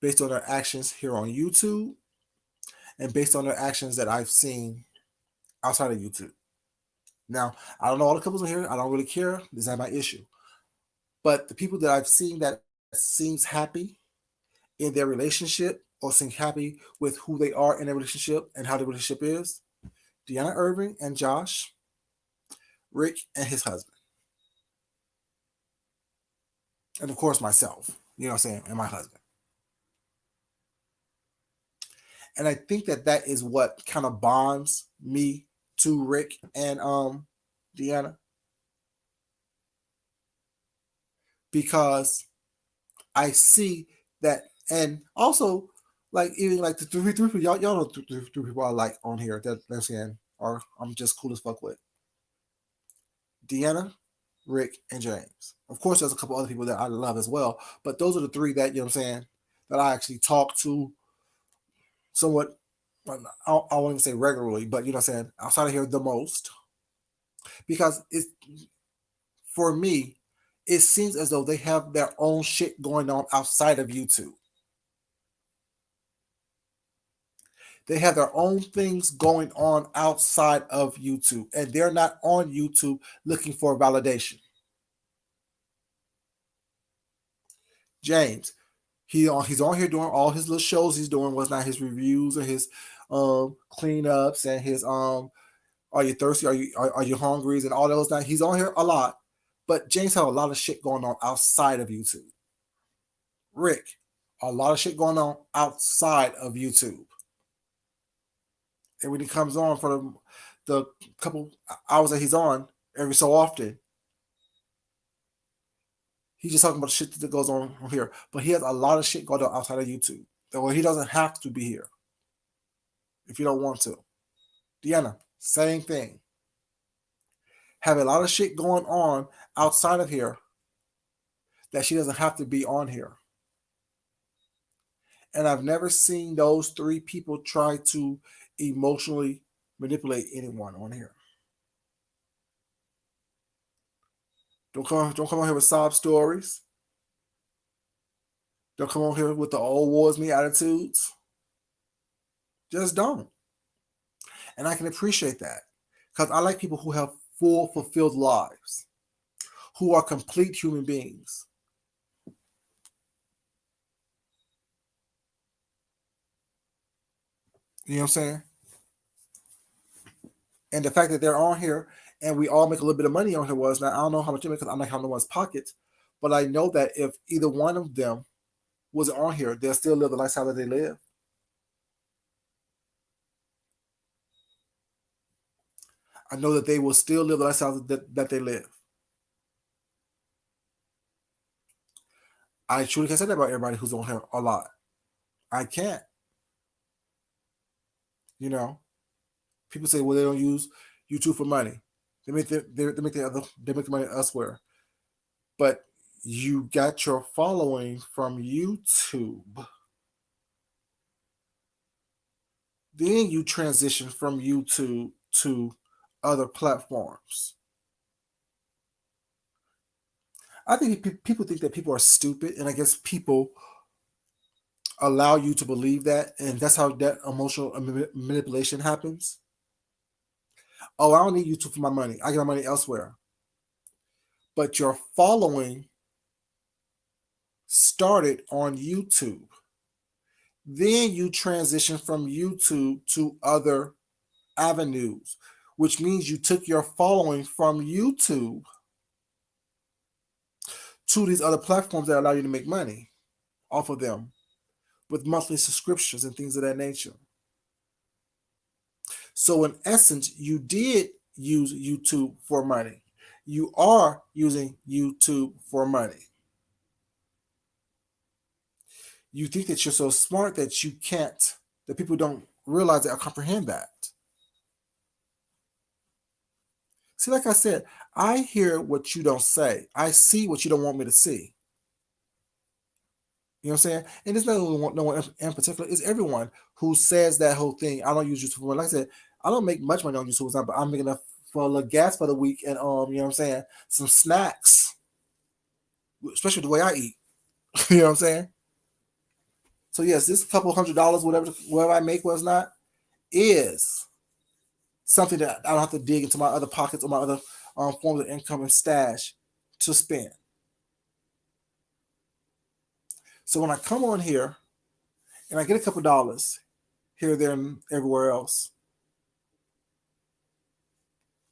based on their actions here on YouTube and based on their actions that I've seen outside of YouTube. Now, I don't know all the couples in here. I don't really care. This is not my issue. But the people that I've seen that seems happy in their relationship or seem happy with who they are in their relationship and how the relationship is, Deanna Irving and Josh, Rick and his husband, and of course myself, you know what I'm saying, and my husband. And I think that that is what kind of bonds me to Rick and Deanna, because I see that, and also like even like the three people y'all know three people I like on here that they're saying or I'm just cool as fuck with. Deanna, Rick, and James. Of course, there's a couple other people that I love as well, but those are the three that, you know what I'm saying, that I actually talk to somewhat. I won't even say regularly, but you know what I'm saying, outside of here the most, because it's, for me, it seems as though they have their own shit going on outside of YouTube. They have their own things going on outside of YouTube, and they're not on YouTube looking for validation. James, he's on here doing all his little shows he's doing. Was not his reviews or his cleanups and his are you thirsty? Are you hungry? And all those things. He's on here a lot, but James had a lot of shit going on outside of YouTube. Rick, a lot of shit going on outside of YouTube. And when he comes on for the couple hours that he's on every so often, he's just talking about the shit that goes on here. But he has a lot of shit going on outside of YouTube. Well, he doesn't have to be here if you don't want to. Deanna, same thing. Have a lot of shit going on outside of here that she doesn't have to be on here. And I've never seen those three people try to emotionally manipulate anyone on here. Don't come on here with sob stories. Don't come on here with the old wars me attitudes. Just don't. And I can appreciate that. Because I like people who have full, fulfilled lives. Who are complete human beings. You know what I'm saying? And the fact that they're on here and we all make a little bit of money on here was, now I don't know how much they make because I'm not counting no one's pockets, but I know that if either one of them was on here, they'll still live the lifestyle that they live. I know that they will still live the lifestyle that they live. I truly can't say that about everybody who's on here a lot. I can't. You know, people say, well, they don't use YouTube for money. They make they make the money elsewhere. But you got your following from YouTube. Then you transition from YouTube to other platforms. I think people think that people are stupid, and I guess people allow you to believe that, and that's how that emotional manipulation happens. Oh, I don't need YouTube for my money. I get my money elsewhere. But your following started on YouTube. Then you transition from YouTube to other avenues, which means you took your following from YouTube to these other platforms that allow you to make money off of them with monthly subscriptions and things of that nature. So, in essence, you did use YouTube for money. You are using YouTube for money. You think that you're so smart that you can't, that people don't realize that or comprehend that. See, like I said, I hear what you don't say. I see what you don't want me to see. You know what I'm saying? And it's not no one in particular. It's everyone who says that whole thing. I don't use YouTube for, like I said, I don't make much money on YouTube, but I'm making enough for a little gas for the week and you know what I'm saying, some snacks, especially the way I eat. You know what I'm saying? So yes, this couple $100, whatever I make was not, is something that I don't have to dig into my other pockets or my other forms of income and stash to spend. So when I come on here and I get a couple dollars here, there, and everywhere else,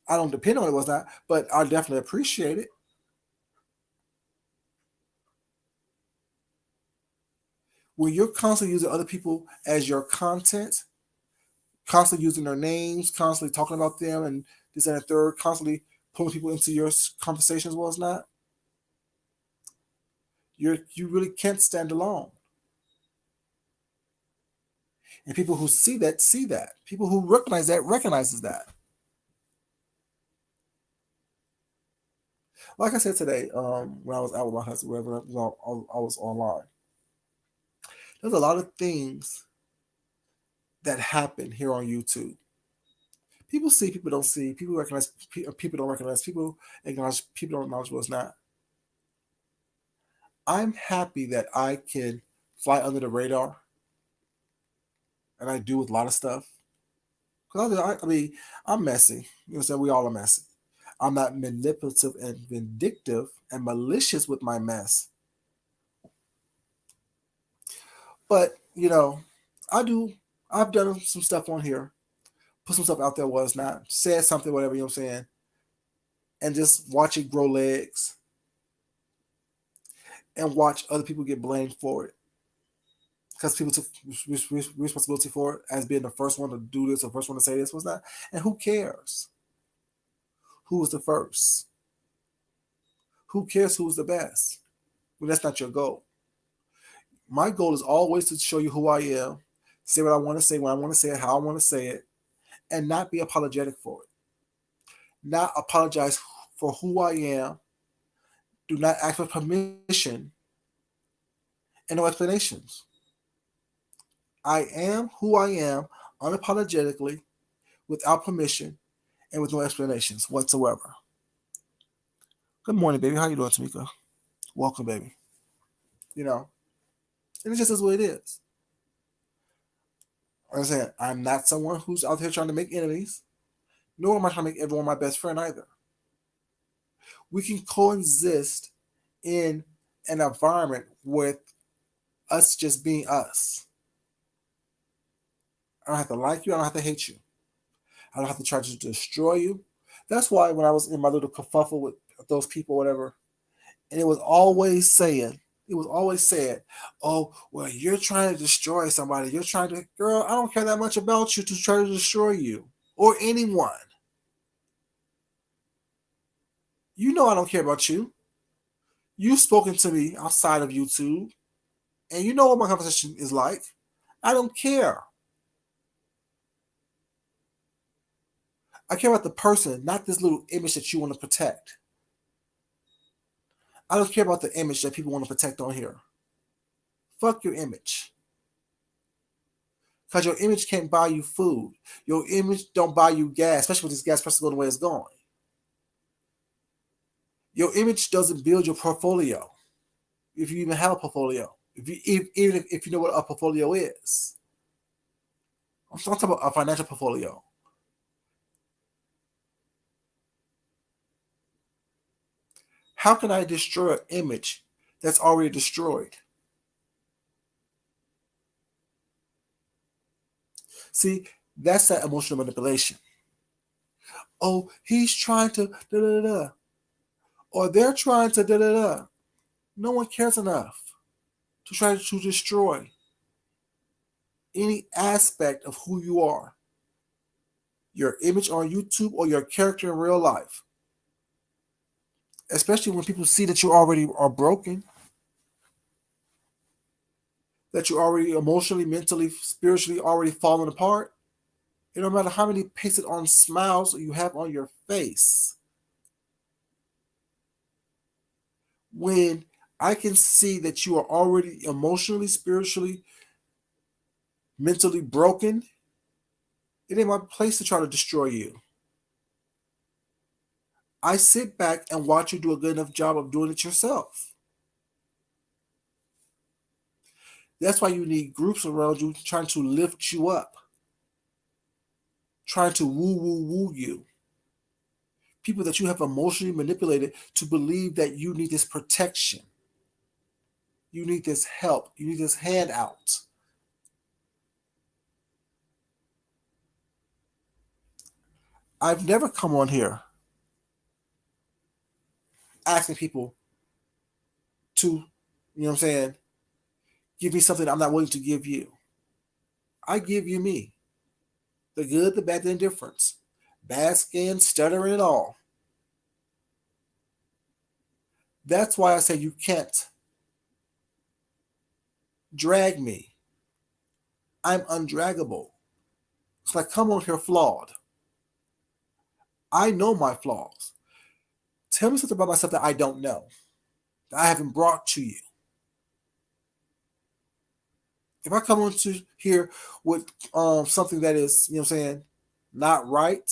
I don't depend on it was not, but I definitely appreciate it. When you're constantly using other people as your content, constantly using their names, constantly talking about them, and this and the third, constantly pulling people into your conversations, was not, you really can't stand alone. And people who see that see that. People who recognize that recognizes that. Like I said today, when I was out with my husband, wherever I was online, there's a lot of things that happen here on YouTube. People see, people don't see. People recognize, people don't recognize. People acknowledge, people don't acknowledge what's not. I'm happy that I can fly under the radar, and I do with a lot of stuff. Because I mean, I'm messy. You know, what I'm saying, we all are messy. I'm not manipulative and vindictive and malicious with my mess. But you know, I do. I've done some stuff on here, put some stuff out there was not, said something, whatever, you know what I'm saying, and just watch it grow legs and watch other people get blamed for it because people took responsibility for it as being the first one to do this or first one to say this was not. And who cares? Who was the first? Who cares who was the best? Well, that's not your goal. My goal is always to show you who I am, say what I want to say, when I want to say it, how I want to say it, and not be apologetic for it. Not apologize for who I am. Do not ask for permission and no explanations. I am who I am unapologetically, without permission, and with no explanations whatsoever. Good morning, baby. How you doing, Tamika? Welcome, baby. You know, and it just is what it is. Like I said, I'm not someone who's out here trying to make enemies, nor am I trying to make everyone my best friend either. We can coexist in an environment with us just being us. I don't have to like you. I don't have to hate you. I don't have to try to destroy you. That's why when I was in my little kerfuffle with those people, whatever, and it was always said, oh, well, you're trying to destroy somebody. You're trying to, girl, I don't care that much about you to try to destroy you or anyone. You know I don't care about you. You've spoken to me outside of YouTube, and you know what my conversation is like. I don't care. I care about the person, not this little image that you want to protect. I don't care about the image that people want to protect on here. Fuck your image. Because your image can't buy you food. Your image don't buy you gas, especially with this gas price going the way it's going. Your image doesn't build your portfolio, if you even have a portfolio. Even if you know what a portfolio is. I'm talking about a financial portfolio. How can I destroy an image that's already destroyed? See, that's that emotional manipulation. Oh, he's trying to da da da, or they're trying to da da da. No one cares enough to try to destroy any aspect of who you are, your image on YouTube or your character in real life. Especially when people see that you already are broken, that you're already emotionally, mentally, spiritually already falling apart. It don't matter how many pasted on smiles you have on your face. When I can see that you are already emotionally, spiritually, mentally broken, it ain't my place to try to destroy you. I sit back and watch you do a good enough job of doing it yourself. That's why you need groups around you trying to lift you up, trying to woo you. People that you have emotionally manipulated to believe that you need this protection, you need this help, you need this handout. I've never come on here asking people to, you know what I'm saying, give me something I'm not willing to give you. I give you me. The good, the bad, the indifference. Bad skin, stuttering, and all. That's why I say you can't drag me. I'm undraggable. It's like, come on here flawed. I know my flaws. Tell me something about myself that I don't know, that I haven't brought to you. If I come onto here with something that is, you know what I'm saying, not right,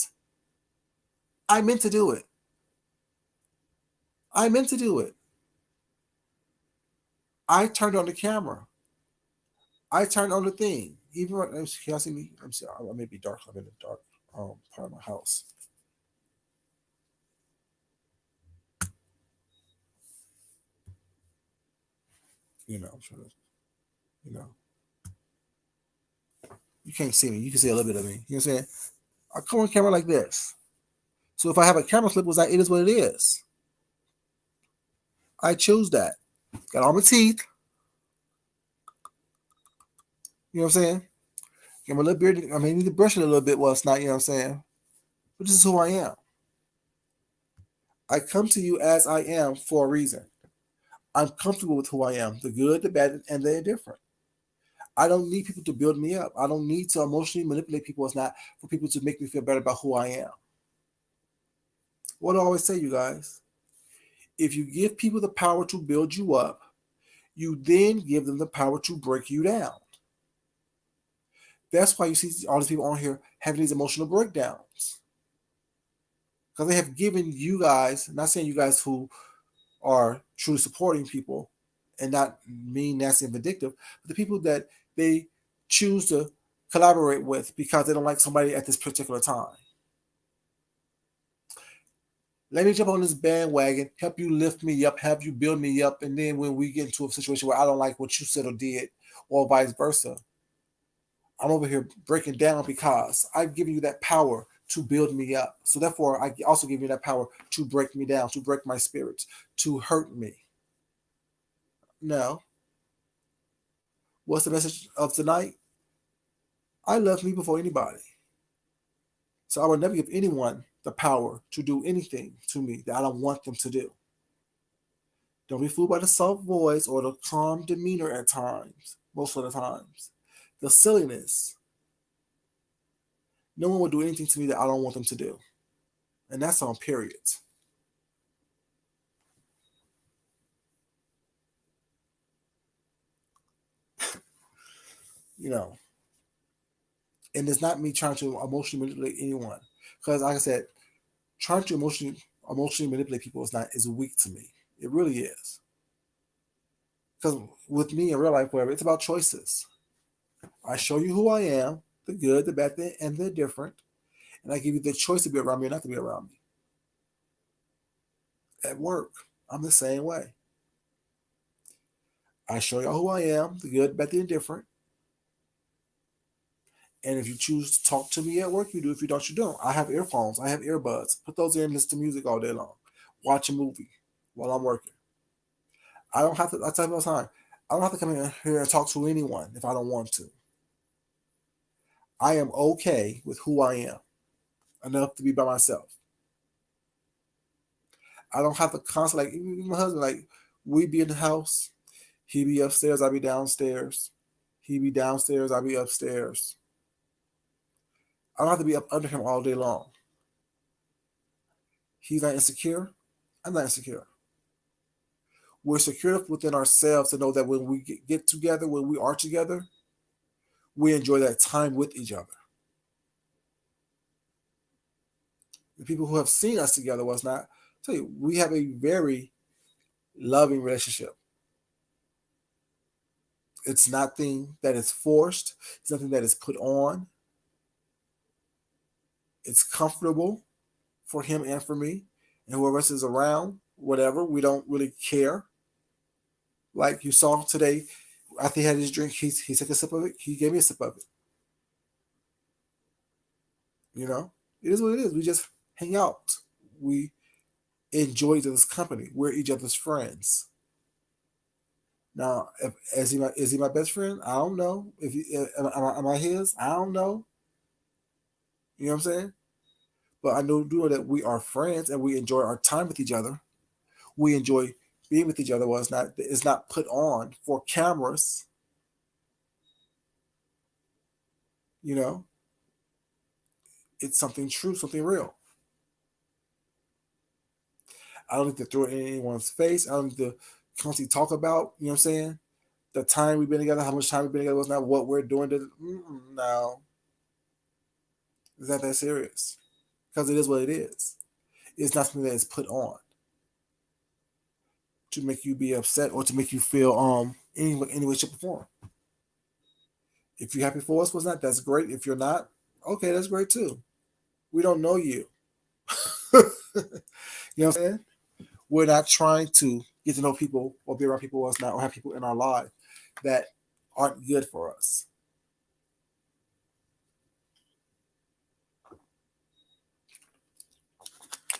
I meant to do it. I meant to do it. I turned on the camera. I turned on the thing. Even when, can y'all see me? I'm sorry, I may be dark. I'm in the dark part of my house. You know, I'm trying to, you know, you can't see me. You can see a little bit of me. You know what I'm saying? I come on camera like this. So if I have a camera clip, was like, it is what it is. I choose that. Got all my teeth. You know what I'm saying? Get my little beard. I mean, I need to brush it a little bit while it's not, you know what I'm saying? But this is who I am. I come to you as I am for a reason. I'm comfortable with who I am, the good, the bad, and the indifferent. I don't need people to build me up. I don't need to emotionally manipulate people. It's not for people to make me feel better about who I am. What do I always say, you guys? If you give people the power to build you up, you then give them the power to break you down. That's why you see all these people on here having these emotional breakdowns. Because they have given you guys, not saying you guys who are truly supporting people and not mean, nasty, and vindictive, but the people that they choose to collaborate with because they don't like somebody at this particular time. Let me jump on this bandwagon, help you lift me up, have you build me up, and then when we get into a situation where I don't like what you said or did, or vice versa, I'm over here breaking down because I've given you that power to build me up. So therefore, I also give you that power to break me down, to break my spirits, to hurt me. No. What's the message of tonight? I love me before anybody. So I will never give anyone the power to do anything to me that I don't want them to do. Don't be fooled by the soft voice or the calm demeanor at times, most of the times. The silliness. No one will do anything to me that I don't want them to do. And that's on periods. You know, and it's not me trying to emotionally manipulate anyone. Because like I said, trying to emotionally manipulate people is weak to me. It really is. Because with me in real life, whatever, it's about choices. I show you who I am, the good, the bad, and the different, and I give you the choice to be around me or not to be around me. At work, I'm the same way. I show y'all who I am, the good, bad, the indifferent. And if you choose to talk to me at work, you do. If you don't, you don't. I have earphones. I have earbuds. Put those in and listen to music all day long. Watch a movie while I'm working. I don't have to, I tell you all the time, I don't have to come in here and talk to anyone if I don't want to. I am okay with who I am enough to be by myself. I don't have to constantly, like, even my husband, like, we be in the house, he be upstairs, I be downstairs. He be downstairs, I be upstairs. I don't have to be up under him all day long. He's not insecure. I'm not insecure. We're secure within ourselves to know that when we get together, when we are together, we enjoy that time with each other. The people who have seen us together was not, tell you, we have a very loving relationship. It's nothing that is forced. It's nothing that is put on. It's comfortable for him and for me, and whoever else is around. Whatever, we don't really care. Like you saw today, after he had his drink, he took a sip of it. He gave me a sip of it. You know, it is what it is. We just hang out. We enjoy each other's company. We're each other's friends. Now, is he my best friend? I don't know. If he, am I his? I don't know. You know what I'm saying? But I know that we are friends and we enjoy our time with each other. We enjoy being with each other. Well, it's not put on for cameras. You know, it's something true, something real. I don't need to throw it in anyone's face. I don't need to constantly talk about, you know what I'm saying, the time we've been together, how much time we've been together, what's not what we're doing. No, it's not that serious because it is what it is. It's not something that is put on to make you be upset or to make you feel any way, shape, or form. If you're happy for us, what's not, that's great. If you're not, okay, that's great too. We don't know you. You know what I'm saying? We're not trying to get to know people or be around people who us not or have people in our life that aren't good for us.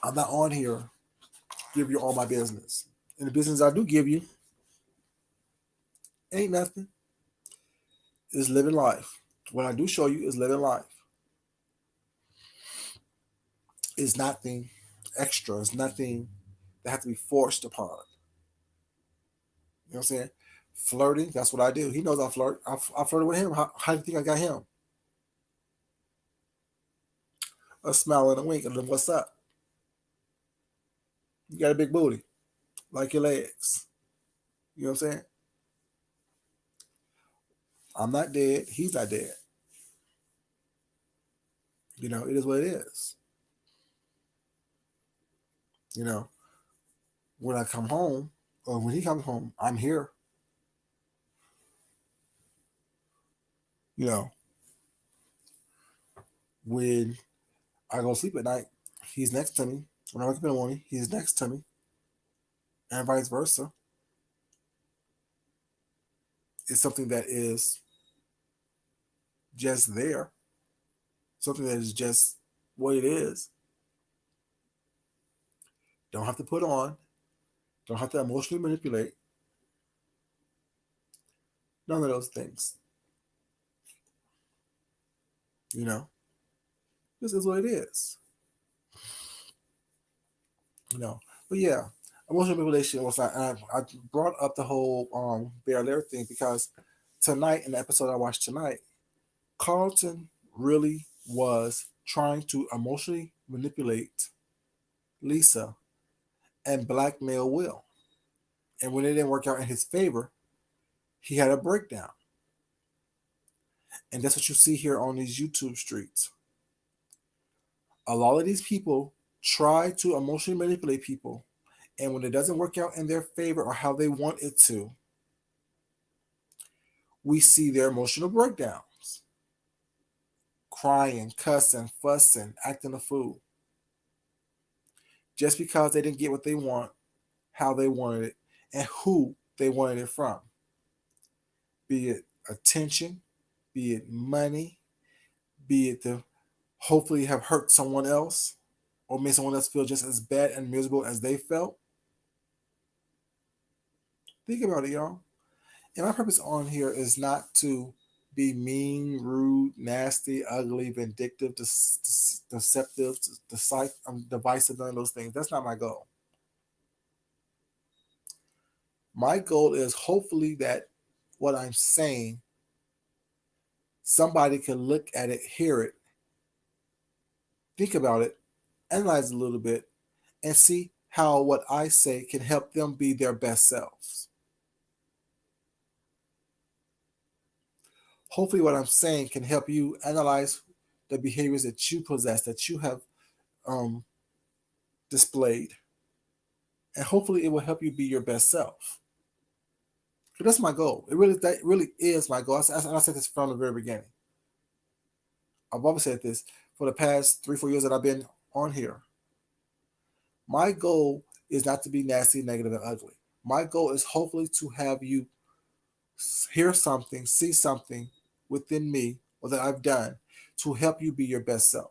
I'm not on here give you all my business. And the business I do give you ain't nothing. It's living life. What I do show you is living life. It's nothing extra. It's nothing that has to be forced upon. You know what I'm saying? Flirting, that's what I do. He knows I flirt. I flirted with him. How do you think I got him? A smile and a wink, and then what's up? You got a big booty, like your legs. You know what I'm saying? I'm not dead. He's not dead. You know, it is what it is. You know, when I come home, or when he comes home, I'm here. You know, when I go sleep at night, he's next to me. When I wake up in the morning, he's next to me, and vice versa. It's something that is just there, something that is just what it is. Don't have to put on, don't have to emotionally manipulate, none of those things. You know, this is what it is. You know, but yeah, emotional manipulation was not. I brought up the whole Bel-Air thing because tonight in the episode I watched tonight, Carlton really was trying to emotionally manipulate Lisa and blackmail Will. And when it didn't work out in his favor, he had a breakdown. And that's what you see here on these YouTube streets. A lot of these people try to emotionally manipulate people. And when it doesn't work out in their favor or how they want it to, we see their emotional breakdowns. Crying, cussing, fussing, acting a fool. Just because they didn't get what they want, how they wanted it, and who they wanted it from. Be it attention, be it money, be it to hopefully have hurt someone else or made someone else feel just as bad and miserable as they felt. Think about it, y'all. And my purpose on here is not to be mean, rude, nasty, ugly, vindictive, deceptive, divisive, none of those things. That's not my goal. My goal is hopefully that what I'm saying, somebody can look at it, hear it, think about it, analyze it a little bit, and see how what I say can help them be their best selves. Hopefully, what I'm saying can help you analyze the behaviors that you possess, that you have um, displayed, and hopefully, it will help you be your best self. That's my goal. That really is my goal. I said this from the very beginning. I've always said this for the past 3, 4 years that I've been on here. My goal is not to be nasty, negative, and ugly. My goal is hopefully to have you hear something, see something within me or that I've done to help you be your best self.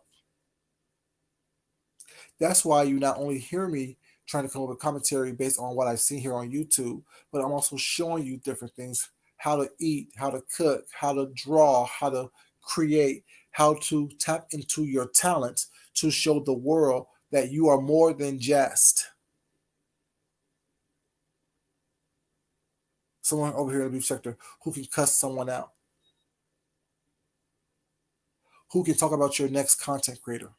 That's why you not only hear me trying to come up with commentary based on what I've seen here on YouTube, but I'm also showing you different things, how to eat, how to cook, how to draw, how to create, how to tap into your talents to show the world that you are more than just someone over here in the beauty sector who can cuss someone out, who can talk about your next content creator.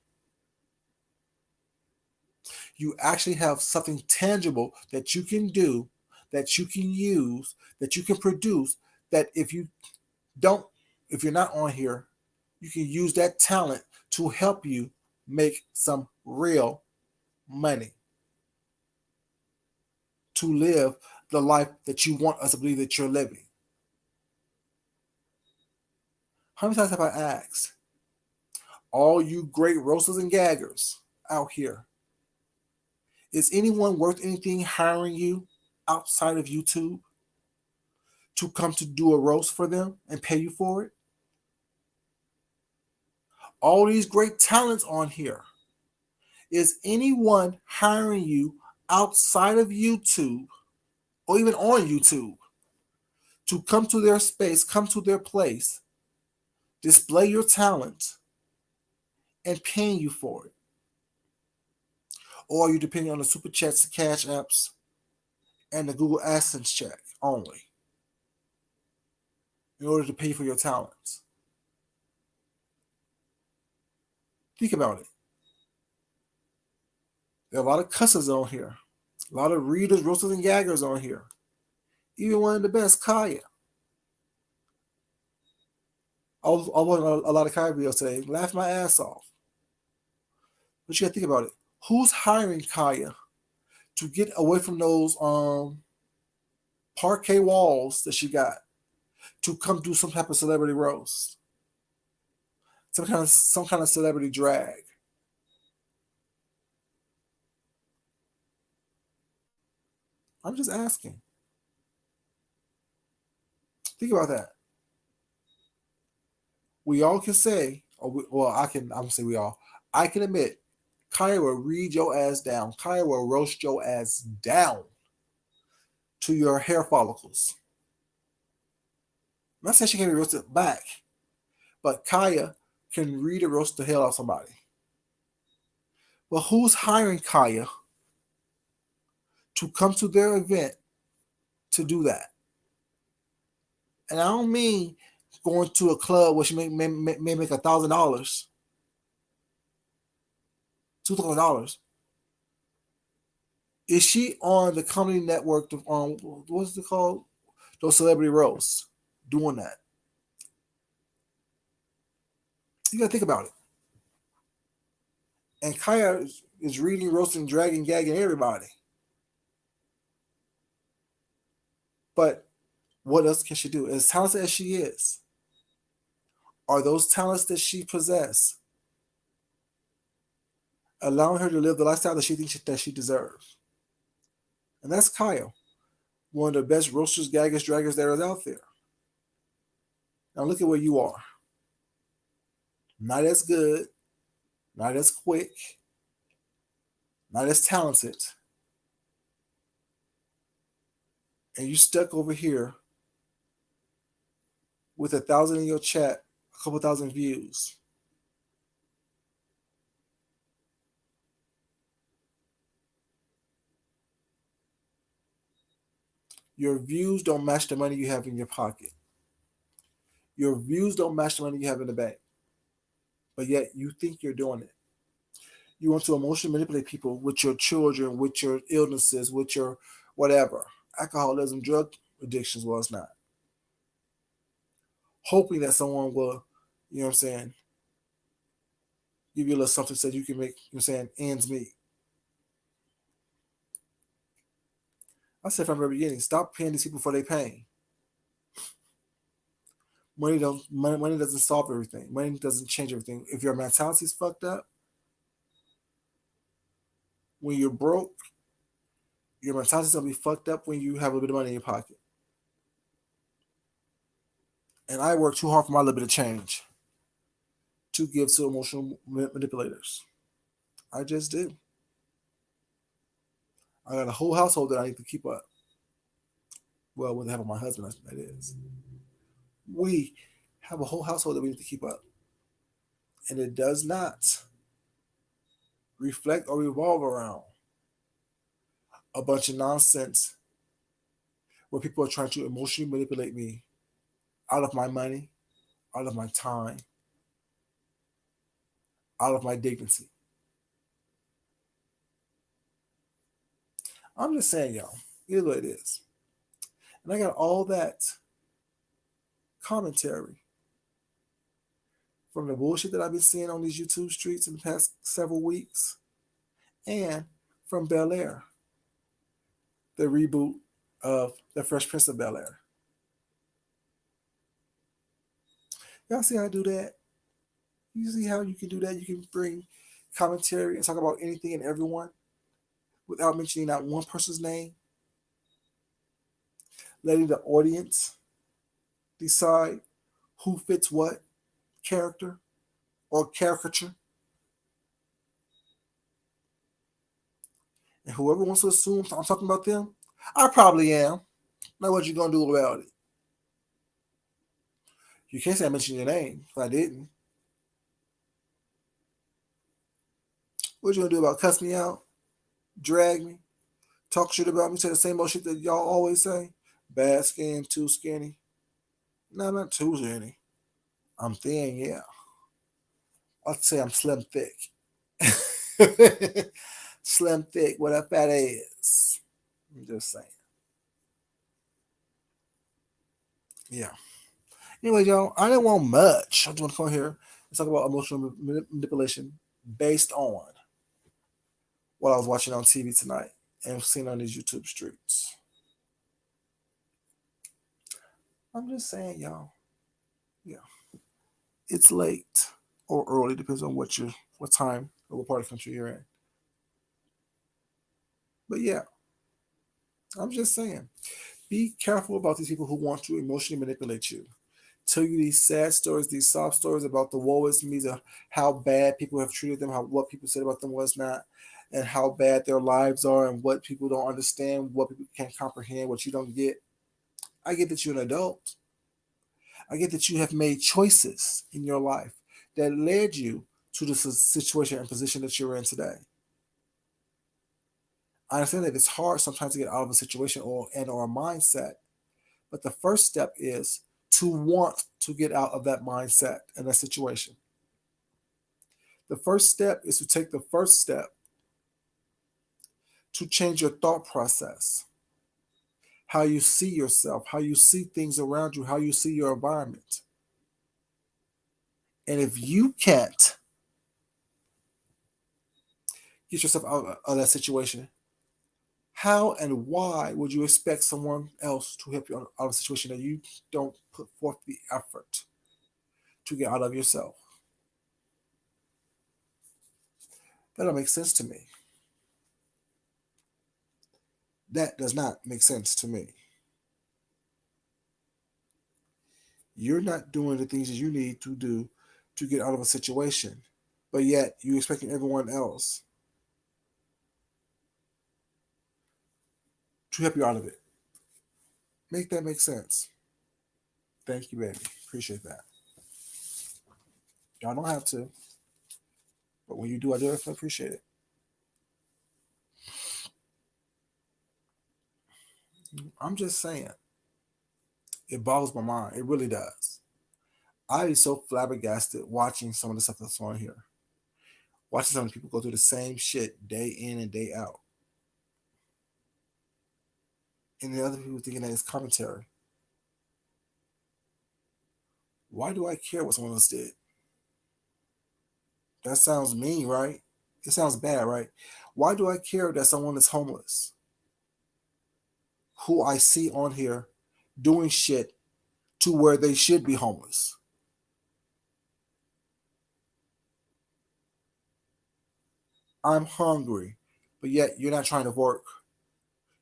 You actually have something tangible that you can do, that you can use, that you can produce, that don't, if you're not on here, you can use that talent to help you make some real money to live the life that you want us to believe that you're living. How many times have I asked all you great roasters and gaggers out here, is anyone worth anything hiring you outside of YouTube to come to do a roast for them and pay you for it? All these great talents on here. Is anyone hiring you outside of YouTube or even on YouTube to come to their space, come to their place, display your talent, and paying you for it? Or are you depending on the super chats, the cash apps, and the Google AdSense check only in order to pay for your talents? Think about it. There are a lot of cussers on here, a lot of readers, roasters, and gaggers on here. Even one of the best, Kaya. I was on a lot of Kaya videos today, laughed my ass off. But you gotta think about it. Who's hiring Kaya to get away from those parquet walls that she got to come do some type of celebrity roast, some kind of celebrity drag? I'm just asking. Think about that. We all can say, well, I'm gonna say we all. I can admit, Kaya will read your ass down. Kaya will roast your ass down to your hair follicles. I'm not saying she can be roasted back, but Kaya can read and roast the hell out of somebody. But who's hiring Kaya to come to their event to do that? And I don't mean going to a club where she may make $1,000, $2,000. Is she on the comedy network? What's it called? Those celebrity roasts doing that. You gotta think about it. And Kaya is reading, roasting, dragging, gagging everybody. But what else can she do? As talented as she is, are those talents that she possesses allowing her to live the lifestyle that she thinks that she deserves? And that's Kyle, one of the best roasters, gaggers, draggers there is out there. Now look at where you are. Not as good, not as quick, not as talented. And you stuck over here with 1,000 in your chat, a couple thousand views. Your views don't match the money you have in your pocket. Your views don't match the money you have in the bank. But yet you think you're doing it. You want to emotionally manipulate people with your children, with your illnesses, with your whatever, alcoholism, drug addictions, well, it's not. Hoping that someone will, you know what I'm saying, give you a little something so you can make, you know what I'm saying, ends meet. I said from the beginning, stop paying these people for their pain. Money doesn't solve everything. Money doesn't change everything. If your mentality is fucked up, when you're broke, your mentality's gonna be fucked up when you have a little bit of money in your pocket. And I work too hard for my little bit of change to give to emotional manipulators. I just do. I got a whole household that I need to keep up. Well, with the help of my husband, that is. We have a whole household that we need to keep up. And it does not reflect or revolve around a bunch of nonsense where people are trying to emotionally manipulate me out of my money, out of my time, out of my dignity. I'm just saying, y'all, it is what it is. And I got all that commentary from the bullshit that I've been seeing on these YouTube streets in the past several weeks and from Bel-Air, the reboot of The Fresh Prince of Bel-Air. Y'all see how I do that? You see how you can do that? You can bring commentary and talk about anything and everyone without mentioning not one person's name, letting the audience decide who fits what character or caricature. And whoever wants to assume I'm talking about them, I probably am. Now, what you gonna do about it? You can't say I mentioned your name if I didn't. What you gonna do about cuss me out, drag me, talk shit about me, say the same old shit that y'all always say? Bad skin, too skinny. No, not too skinny. I'm thin, yeah. I'd say I'm slim thick. Slim thick with a fat ass. I'm just saying. Yeah. Anyway, y'all, I didn't want much. I just want to come here and talk about emotional manipulation based on what I was watching on TV tonight and seeing on these YouTube streets. I'm just saying, y'all. Yeah, it's late or early, depends on what time or what part of the country you're in. But yeah, I'm just saying, be careful about these people who want to emotionally manipulate you. Tell you these sad stories, these soft stories about the woe is me, of how bad people have treated them, how what people said about them was not, and how bad their lives are, and what people don't understand, what people can't comprehend, what you don't get. I get that you're an adult. I get that you have made choices in your life that led you to the situation and position that you're in today. I understand that it's hard sometimes to get out of a situation or a mindset, but the first step is to want to get out of that mindset and that situation. The first step is to take the first step to change your thought process, how you see yourself, how you see things around you, how you see your environment. And if you can't get yourself out of that situation, how and why would you expect someone else to help you out of a situation that you don't put forth the effort to get out of yourself? That don't make sense to me. That does not make sense to me. You're not doing the things that you need to do to get out of a situation, but yet you're expecting everyone else to help you out of it. Make that make sense. Thank you, baby. Appreciate that. Y'all don't have to, but when you do, I do appreciate it. I'm just saying, it boggles my mind. It really does. I be so flabbergasted watching some of the stuff that's on here. Watching some people go through the same shit day in and day out. And the other people thinking that it's commentary. Why do I care what someone else did? That sounds mean, right? It sounds bad, right? Why do I care that someone is homeless? Who I see on here doing shit to where they should be homeless. I'm hungry, but yet you're not trying to work.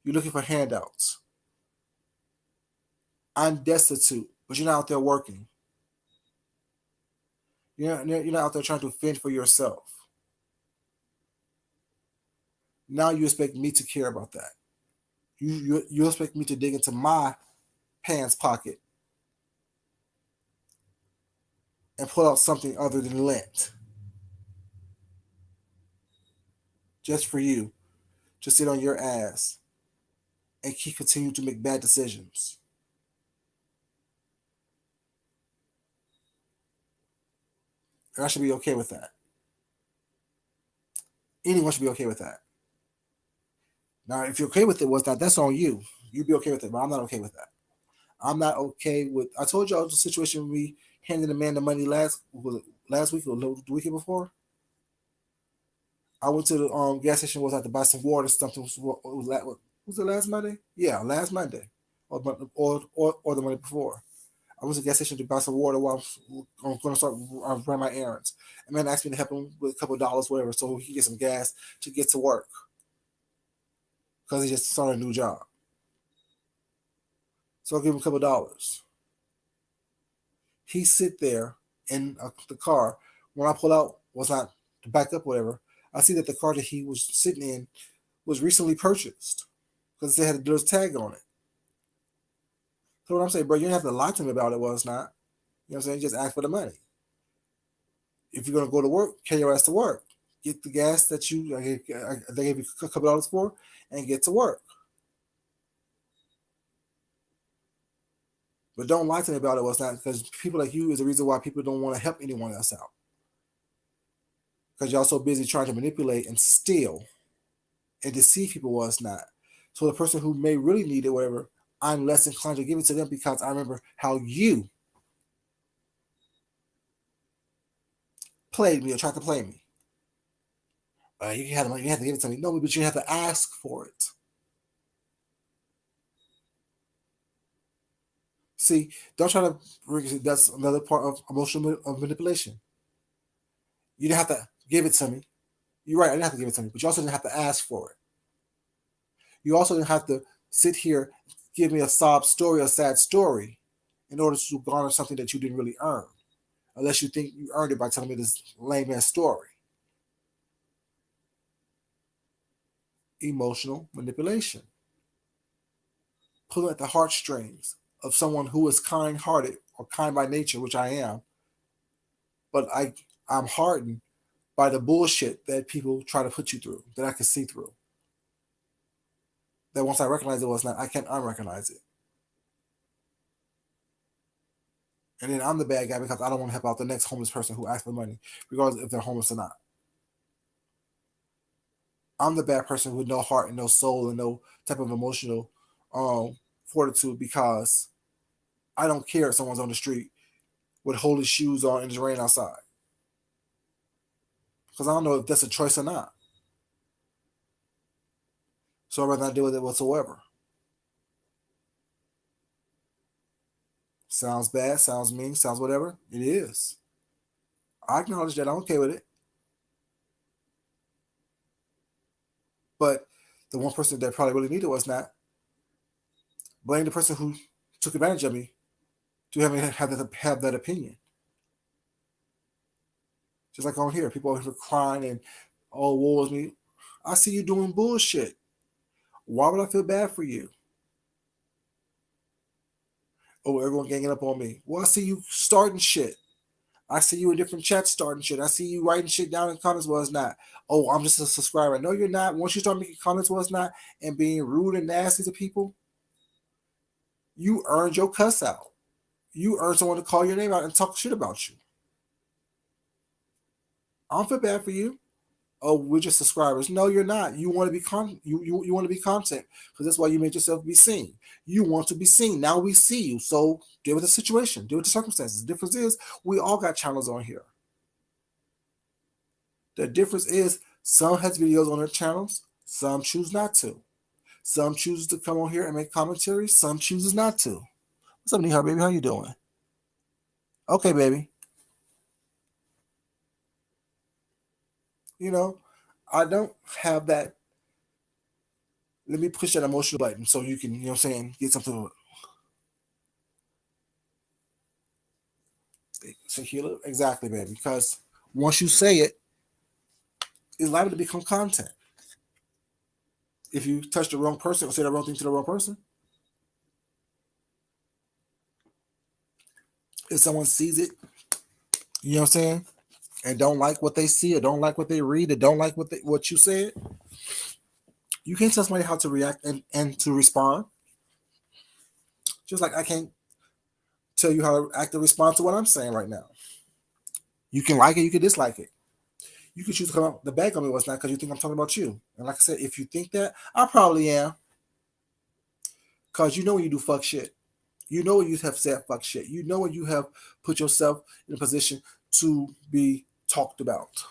You're looking for handouts. I'm destitute, but you're not out there working. You're not out there trying to fend for yourself. Now you expect me to care about that. You expect me to dig into my pants pocket and pull out something other than lint just for you to sit on your ass and keep continuing to make bad decisions. And I should be okay with that. Anyone should be okay with that. Now, if you're okay with it, what's not? That's on you. You'd be okay with it, but I'm not okay with that. I'm not okay with. I told y'all the situation with me handing the man the money last week or the weekend before. I went to the gas station. Was I to buy some water? Something was it last Monday? Yeah, last Monday, or the Monday before. I went to the gas station to buy some water while I'm going to start running my errands. And man asked me to help him with a couple of dollars, whatever, so he can get some gas to get to work because he just started a new job. So I give him a couple of dollars. He sit there in the car. When I pull out, was not to back up, whatever. I see that the car that he was sitting in was recently purchased because they had a dealer's tag on it. So what I'm saying, bro, you don't have to lie to me about it. Was not. You know what I'm saying? Just ask for the money. If you're gonna go to work, carry your ass to work. Get the gas that they gave you a couple dollars for, and get to work. But don't lie to me about it. Was not because people like you is the reason why people don't want to help anyone else out. Because y'all so busy trying to manipulate and steal and deceive people. Was not. So the person who may really need it, whatever, I'm less inclined to give it to them because I remember how you played me or tried to play me. You had the money, you have to give it to me. No, but you have to ask for it. See, don't try to. That's another part of emotional manipulation. You didn't have to give it to me. You're right. I didn't have to give it to me, but you also didn't have to ask for it. You also didn't have to sit here, give me a sob story, a sad story, in order to garner something that you didn't really earn, unless you think you earned it by telling me this lame ass story. Emotional manipulation, pulling at the heartstrings of someone who is kind-hearted or kind by nature, which I am, but I'm hardened by the bullshit that people try to put you through, that I can see through. That once I recognize it was not, I can't unrecognize it. And then I'm the bad guy because I don't want to help out the next homeless person who asks for money, regardless if they're homeless or not. I'm the bad person with no heart and no soul and no type of emotional fortitude because I don't care if someone's on the street with holy shoes on and it's rain outside. Because I don't know if that's a choice or not. So I'd rather not deal with it whatsoever. Sounds bad, sounds mean, sounds whatever. It is. I acknowledge that I'm okay with it. But the one person that probably really needed was not. Blame the person who took advantage of me to have that opinion. Just like on here, people are crying and oh, woe is me. I see you doing bullshit. Why would I feel bad for you? Oh, everyone ganging up on me. Well, I see you starting shit. I see you in different chats starting shit. I see you writing shit down in comments. Well, it's not. Oh, I'm just a subscriber. No, you're not. Once you start making comments, well, it's not, and being rude and nasty to people, you earned your cuss out. You earned someone to call your name out and talk shit about you. I don't feel bad for you. Oh, we're just subscribers. No, you're not. You want to be you want to be content because that's why you made yourself be seen. You want to be seen. Now we see you. So deal with the situation. Deal with the circumstances. The difference is we all got channels on here. The difference is some has videos on their channels. Some choose not to. Some chooses to come on here and make commentary. Some chooses not to. What's up, Nihar, baby? How you doing? Okay, baby. You know, I don't have that. Let me push that emotional button so you can, you know what I'm saying, get something to heal it. Exactly, baby. Because once you say it, it's liable to become content. If you touch the wrong person or say the wrong thing to the wrong person, if someone sees it, you know what I'm saying, and don't like what they see or don't like what they read or don't like what you said, you can't tell somebody how to react and to respond. Just like I can't tell you how to act and respond to what I'm saying right now. You can like it, you can dislike it. You can choose to come out the bag on me what's not because you think I'm talking about you. And like I said, if you think that, I probably am. Because you know when you do fuck shit. You know when you have said fuck shit. You know when you have put yourself in a position to be talked about.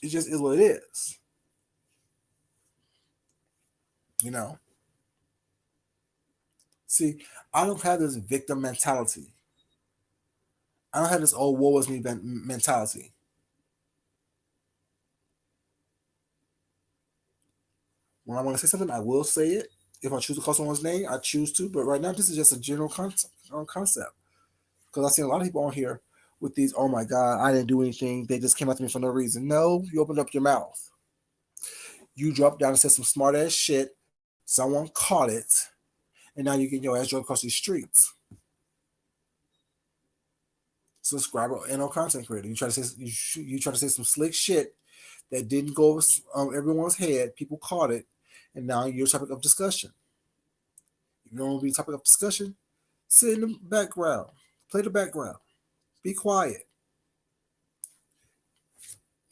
It just is what it is. You know? See, I don't have this victim mentality. I don't have this oh woe is me mentality. When I want to say something, I will say it. If I choose to call someone's name, I choose to. But right now, this is just a general concept. Because I've seen a lot of people on here with these, oh my God, I didn't do anything. They just came after me for no reason. No, you opened up your mouth. You dropped down and said some smart ass shit. Someone caught it. And now you're getting your ass drove across the streets. Subscriber and no content creator. You try to say you try to say some slick shit that didn't go over everyone's head. People caught it, and now you're a topic of discussion. If you don't want to be a topic of discussion, sit in the background, play the background, be quiet.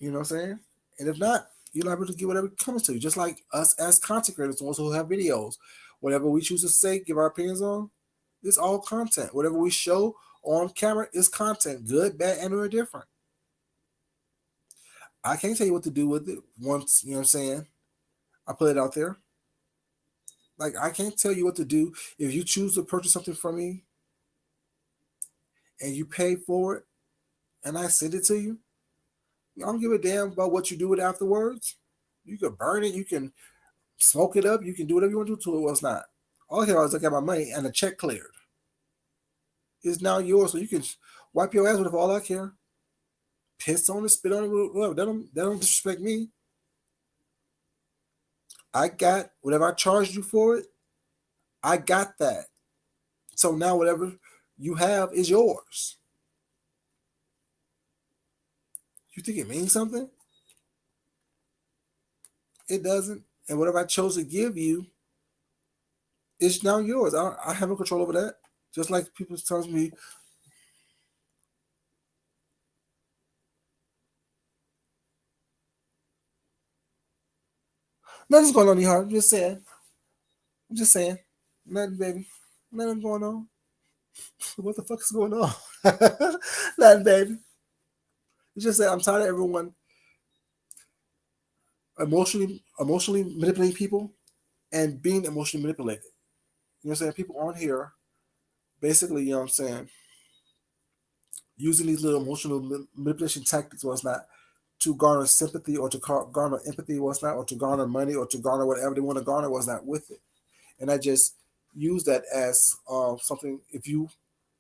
You know what I'm saying? And if not, you're liable to get whatever comes to you. Just like us as content creators, the ones who have videos, whatever we choose to say, give our opinions on, it's all content. Whatever we show on camera is content, good, bad, and or different. I can't tell you what to do with it once, you know what I'm saying, I put it out there. Like, I can't tell you what to do. If you choose to purchase something from me and you pay for it and I send it to you, I don't give a damn about what you do with it afterwards. You can burn it, you can smoke it up, you can do whatever you want to do to it. What's not. All I care about is look at my money and the check cleared. It's now yours, so you can wipe your ass with it for all I care. Piss on it, spit on it, whatever. That don't disrespect me. I got whatever I charged you for it. I got that. So now whatever you have is yours. You think it means something? It doesn't. And whatever I chose to give you is now yours. I have no control over that. Just like people telling me, nothing's going on in your heart. I'm just saying. I'm just saying. Nothing, baby. Nothing going on. What the fuck is going on? Nothing, baby. It's just that I'm tired of everyone emotionally manipulating people and being emotionally manipulated. You know what I'm saying? People on here basically, you know what I'm saying, using these little emotional manipulation tactics was not to garner sympathy or to garner empathy was not, or to garner money or to garner whatever they want to garner was not with it. And I just use that as something. If you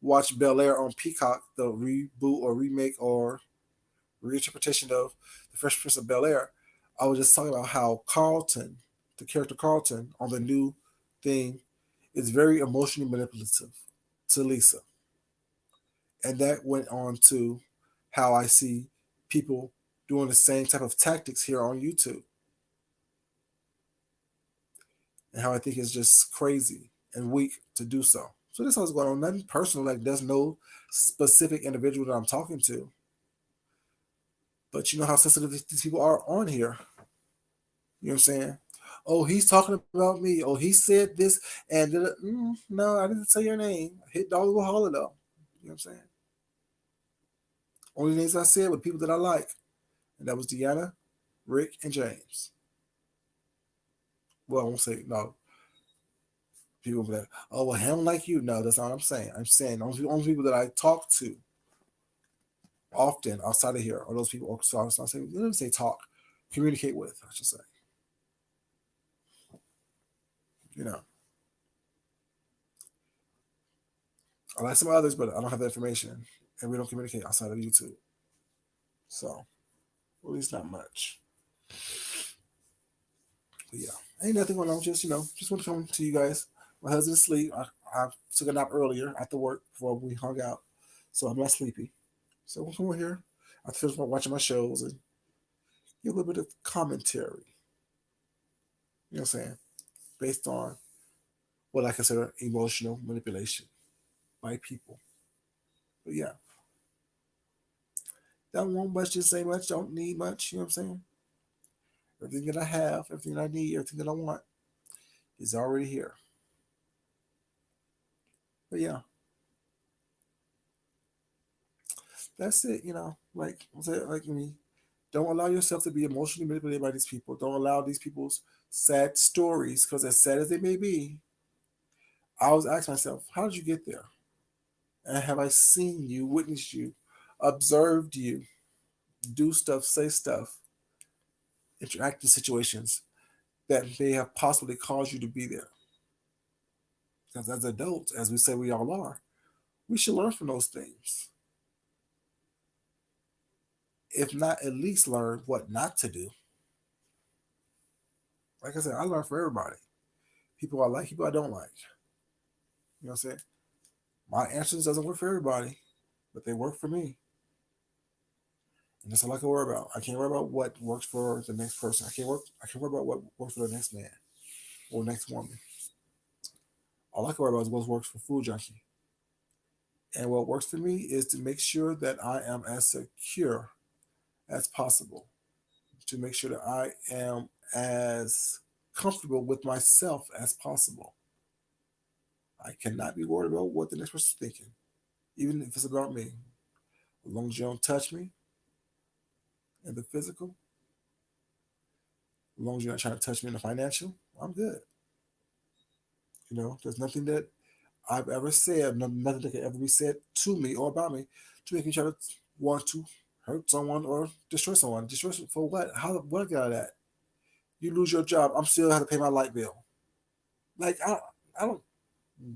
watch Bel-Air on Peacock, the reboot or remake or reinterpretation of the Fresh Prince of Bel-Air, I was just talking about how Carlton, the character Carlton on the new thing, is very emotionally manipulative to Lisa. And that went on to how I see people doing the same type of tactics here on YouTube, and how I think it's just crazy and weak to do so. So this was going on. Nothing personal, like there's no specific individual that I'm talking to. But you know how sensitive these people are on here. You know what I'm saying? Oh, he's talking about me. Oh, he said this, and no, I didn't say your name. Hit dog will holler though. You know what I'm saying? Only names I said were people that I like, and that was Deanna, Rick, and James. Well, I won't say no. People be like, oh, well, him like you. No, that's not what I'm saying. I'm saying only people that I talk to often outside of here are those people. So I was not saying, let me say talk, communicate with, I should say. You know, I like some others, but I don't have the information, and we don't communicate outside of YouTube. So, at least not much. But yeah, ain't nothing going on. Just want to come to you guys. My husband's asleep. I took a nap earlier after work before we hung out, so I'm not sleepy. So we'll come over here. I finish watching my shows and give a little bit of commentary. You know what I'm saying? Based on what I consider emotional manipulation by people. But yeah, don't want much, just say much, don't need much. You know what I'm saying? Everything that I have, everything that I need, everything that I want is already here. But yeah, that's it. Like I said, like me, don't allow yourself to be emotionally manipulated by these people. Don't allow these people's sad stories, because as sad as they may be, I always ask myself, how did you get there? And have I seen you, witnessed you, observed you do stuff, say stuff, interact in situations that may have possibly caused you to be there? Because as adults, as we say we all are, we should learn from those things. If not, at least learn what not to do. Like I said, I learn for everybody. People I like, people I don't like. You know what I'm saying? My answers doesn't work for everybody, but they work for me. And that's all I can worry about. I can't worry about what works for the next person. I can't worry about what works for the next man or next woman. All I can worry about is what works for Food Junkie. And what works for me is to make sure that I am as secure as possible, to make sure that I am as comfortable with myself as possible. I cannot be worried about what the next person's thinking, even if it's about me. As long as you don't touch me in the physical, as long as you're not trying to touch me in the financial, I'm good. There's nothing that I've ever said, nothing that can ever be said to me or about me to make me try to want to hurt someone or destroy someone. Destroy for what? What I get out of that? You lose your job, I'm still have to pay my light bill. Like I don't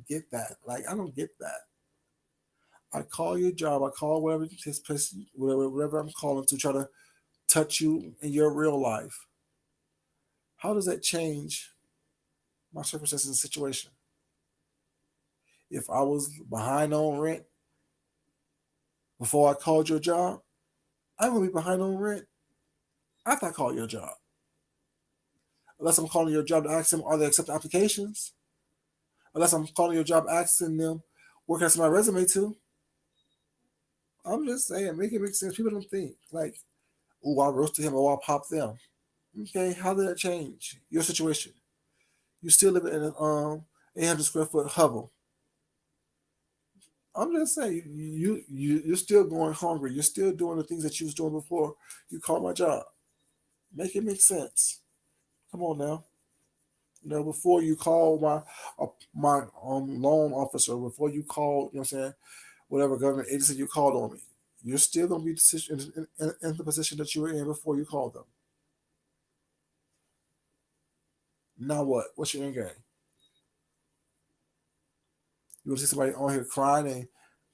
get that. Like I don't get that. I call your job, I call whatever this place, whatever I'm calling to try to touch you in your real life. How does that change my circumstances and situation? If I was behind on rent before I called your job, I'm gonna be behind on rent after I call your job. Unless I'm calling your job to ask them, are they accepting applications? Unless I'm calling your job asking them, where can I send my resume to? I'm just saying, make it make sense. People don't think like, oh, I roasted him or I popped them. Okay, how did that change your situation? You still live in an 800 square foot hovel. I'm just saying, you're still going hungry. You're still doing the things that you was doing before you called my job. Make it make sense. Come on now. Before you call my loan officer, before you call, what I'm saying, whatever government agency you called on me, you're still gonna be in the position that you were in before you called them. Now what? What's your end game? You want to see somebody on here crying and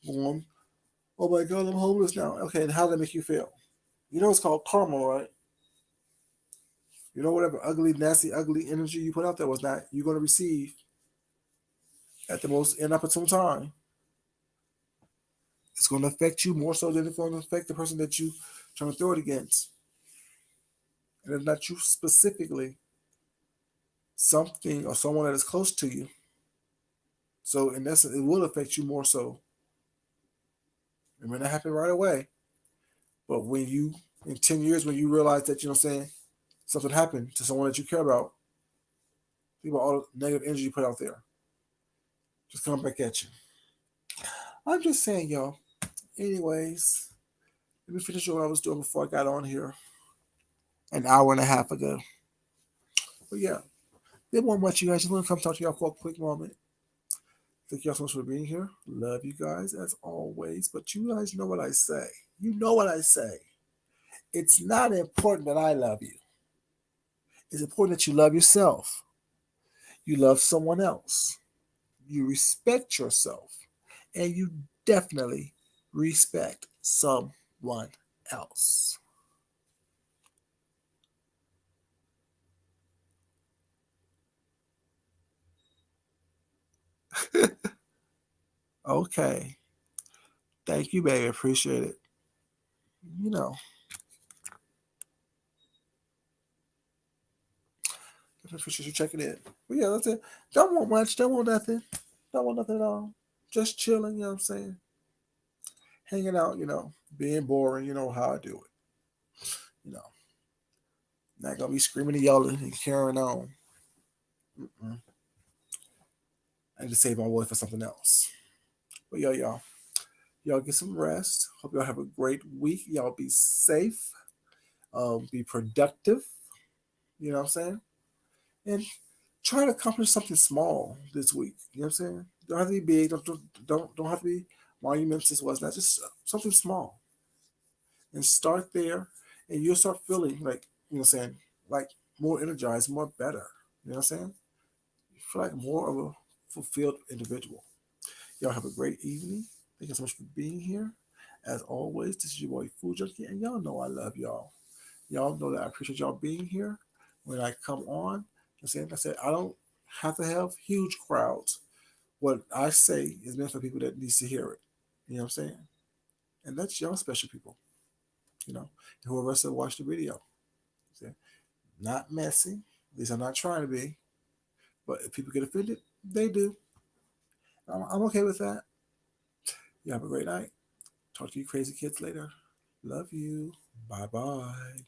going, "Oh my God, I'm homeless now." Okay, and how does that make you feel? It's called karma, right? Whatever ugly, nasty, ugly energy you put out there was not you're going to receive at the most inopportune time. It's going to affect you more so than it's going to affect the person that you trying to throw it against. And if not you specifically, something or someone that is close to you. So in essence, it will affect you more so. It may not happen right away, but when you, in 10 years, when you realize that, something happened to someone that you care about, think about all the negative energy you put out there. Just come back at you. I'm just saying, y'all. Anyways, let me finish what I was doing before I got on here an hour and a half ago. But yeah, didn't want much, you guys. Just want to come talk to y'all for a quick moment. Thank you all so much for being here. Love you guys as always. But you guys know what I say. You know what I say. It's not important that I love you. It's important that you love yourself. You love someone else. You respect yourself. And you definitely respect someone else. Okay. Thank you, baby. Appreciate it. You know, appreciate you checking in. But yeah, that's it. Don't want much. Don't want nothing. Don't want nothing at all. Just chilling, you know what I'm saying? Hanging out, being boring, you know how I do it. You know, not gonna be screaming and yelling and carrying on. Mm-mm. I need to save my voice for something else. But yeah, y'all get some rest. Hope y'all have a great week. Y'all be safe. Be productive. You know what I'm saying? And try to accomplish something small this week. You know what I'm saying? Don't have to be big. Don't have to be monumental as well. It's not just something small. And start there, and you'll start feeling like saying like more energized, more better. You know what I'm saying? You feel like more of a fulfilled individual. Y'all have a great evening. Thank you so much for being here. As always, this is your boy Food Junkie, and y'all know I love y'all. Y'all know that I appreciate y'all being here. When I come on, like I said, I don't have to have huge crowds. What I say is meant for people that needs to hear it. You know what I'm saying? And that's y'all special people. You know, and whoever else that watched the video. See? Not messy. At least I'm not trying to be. But if people get offended, they do. I'm okay with that. You have a great night. Talk to you crazy kids later. Love you. Bye bye.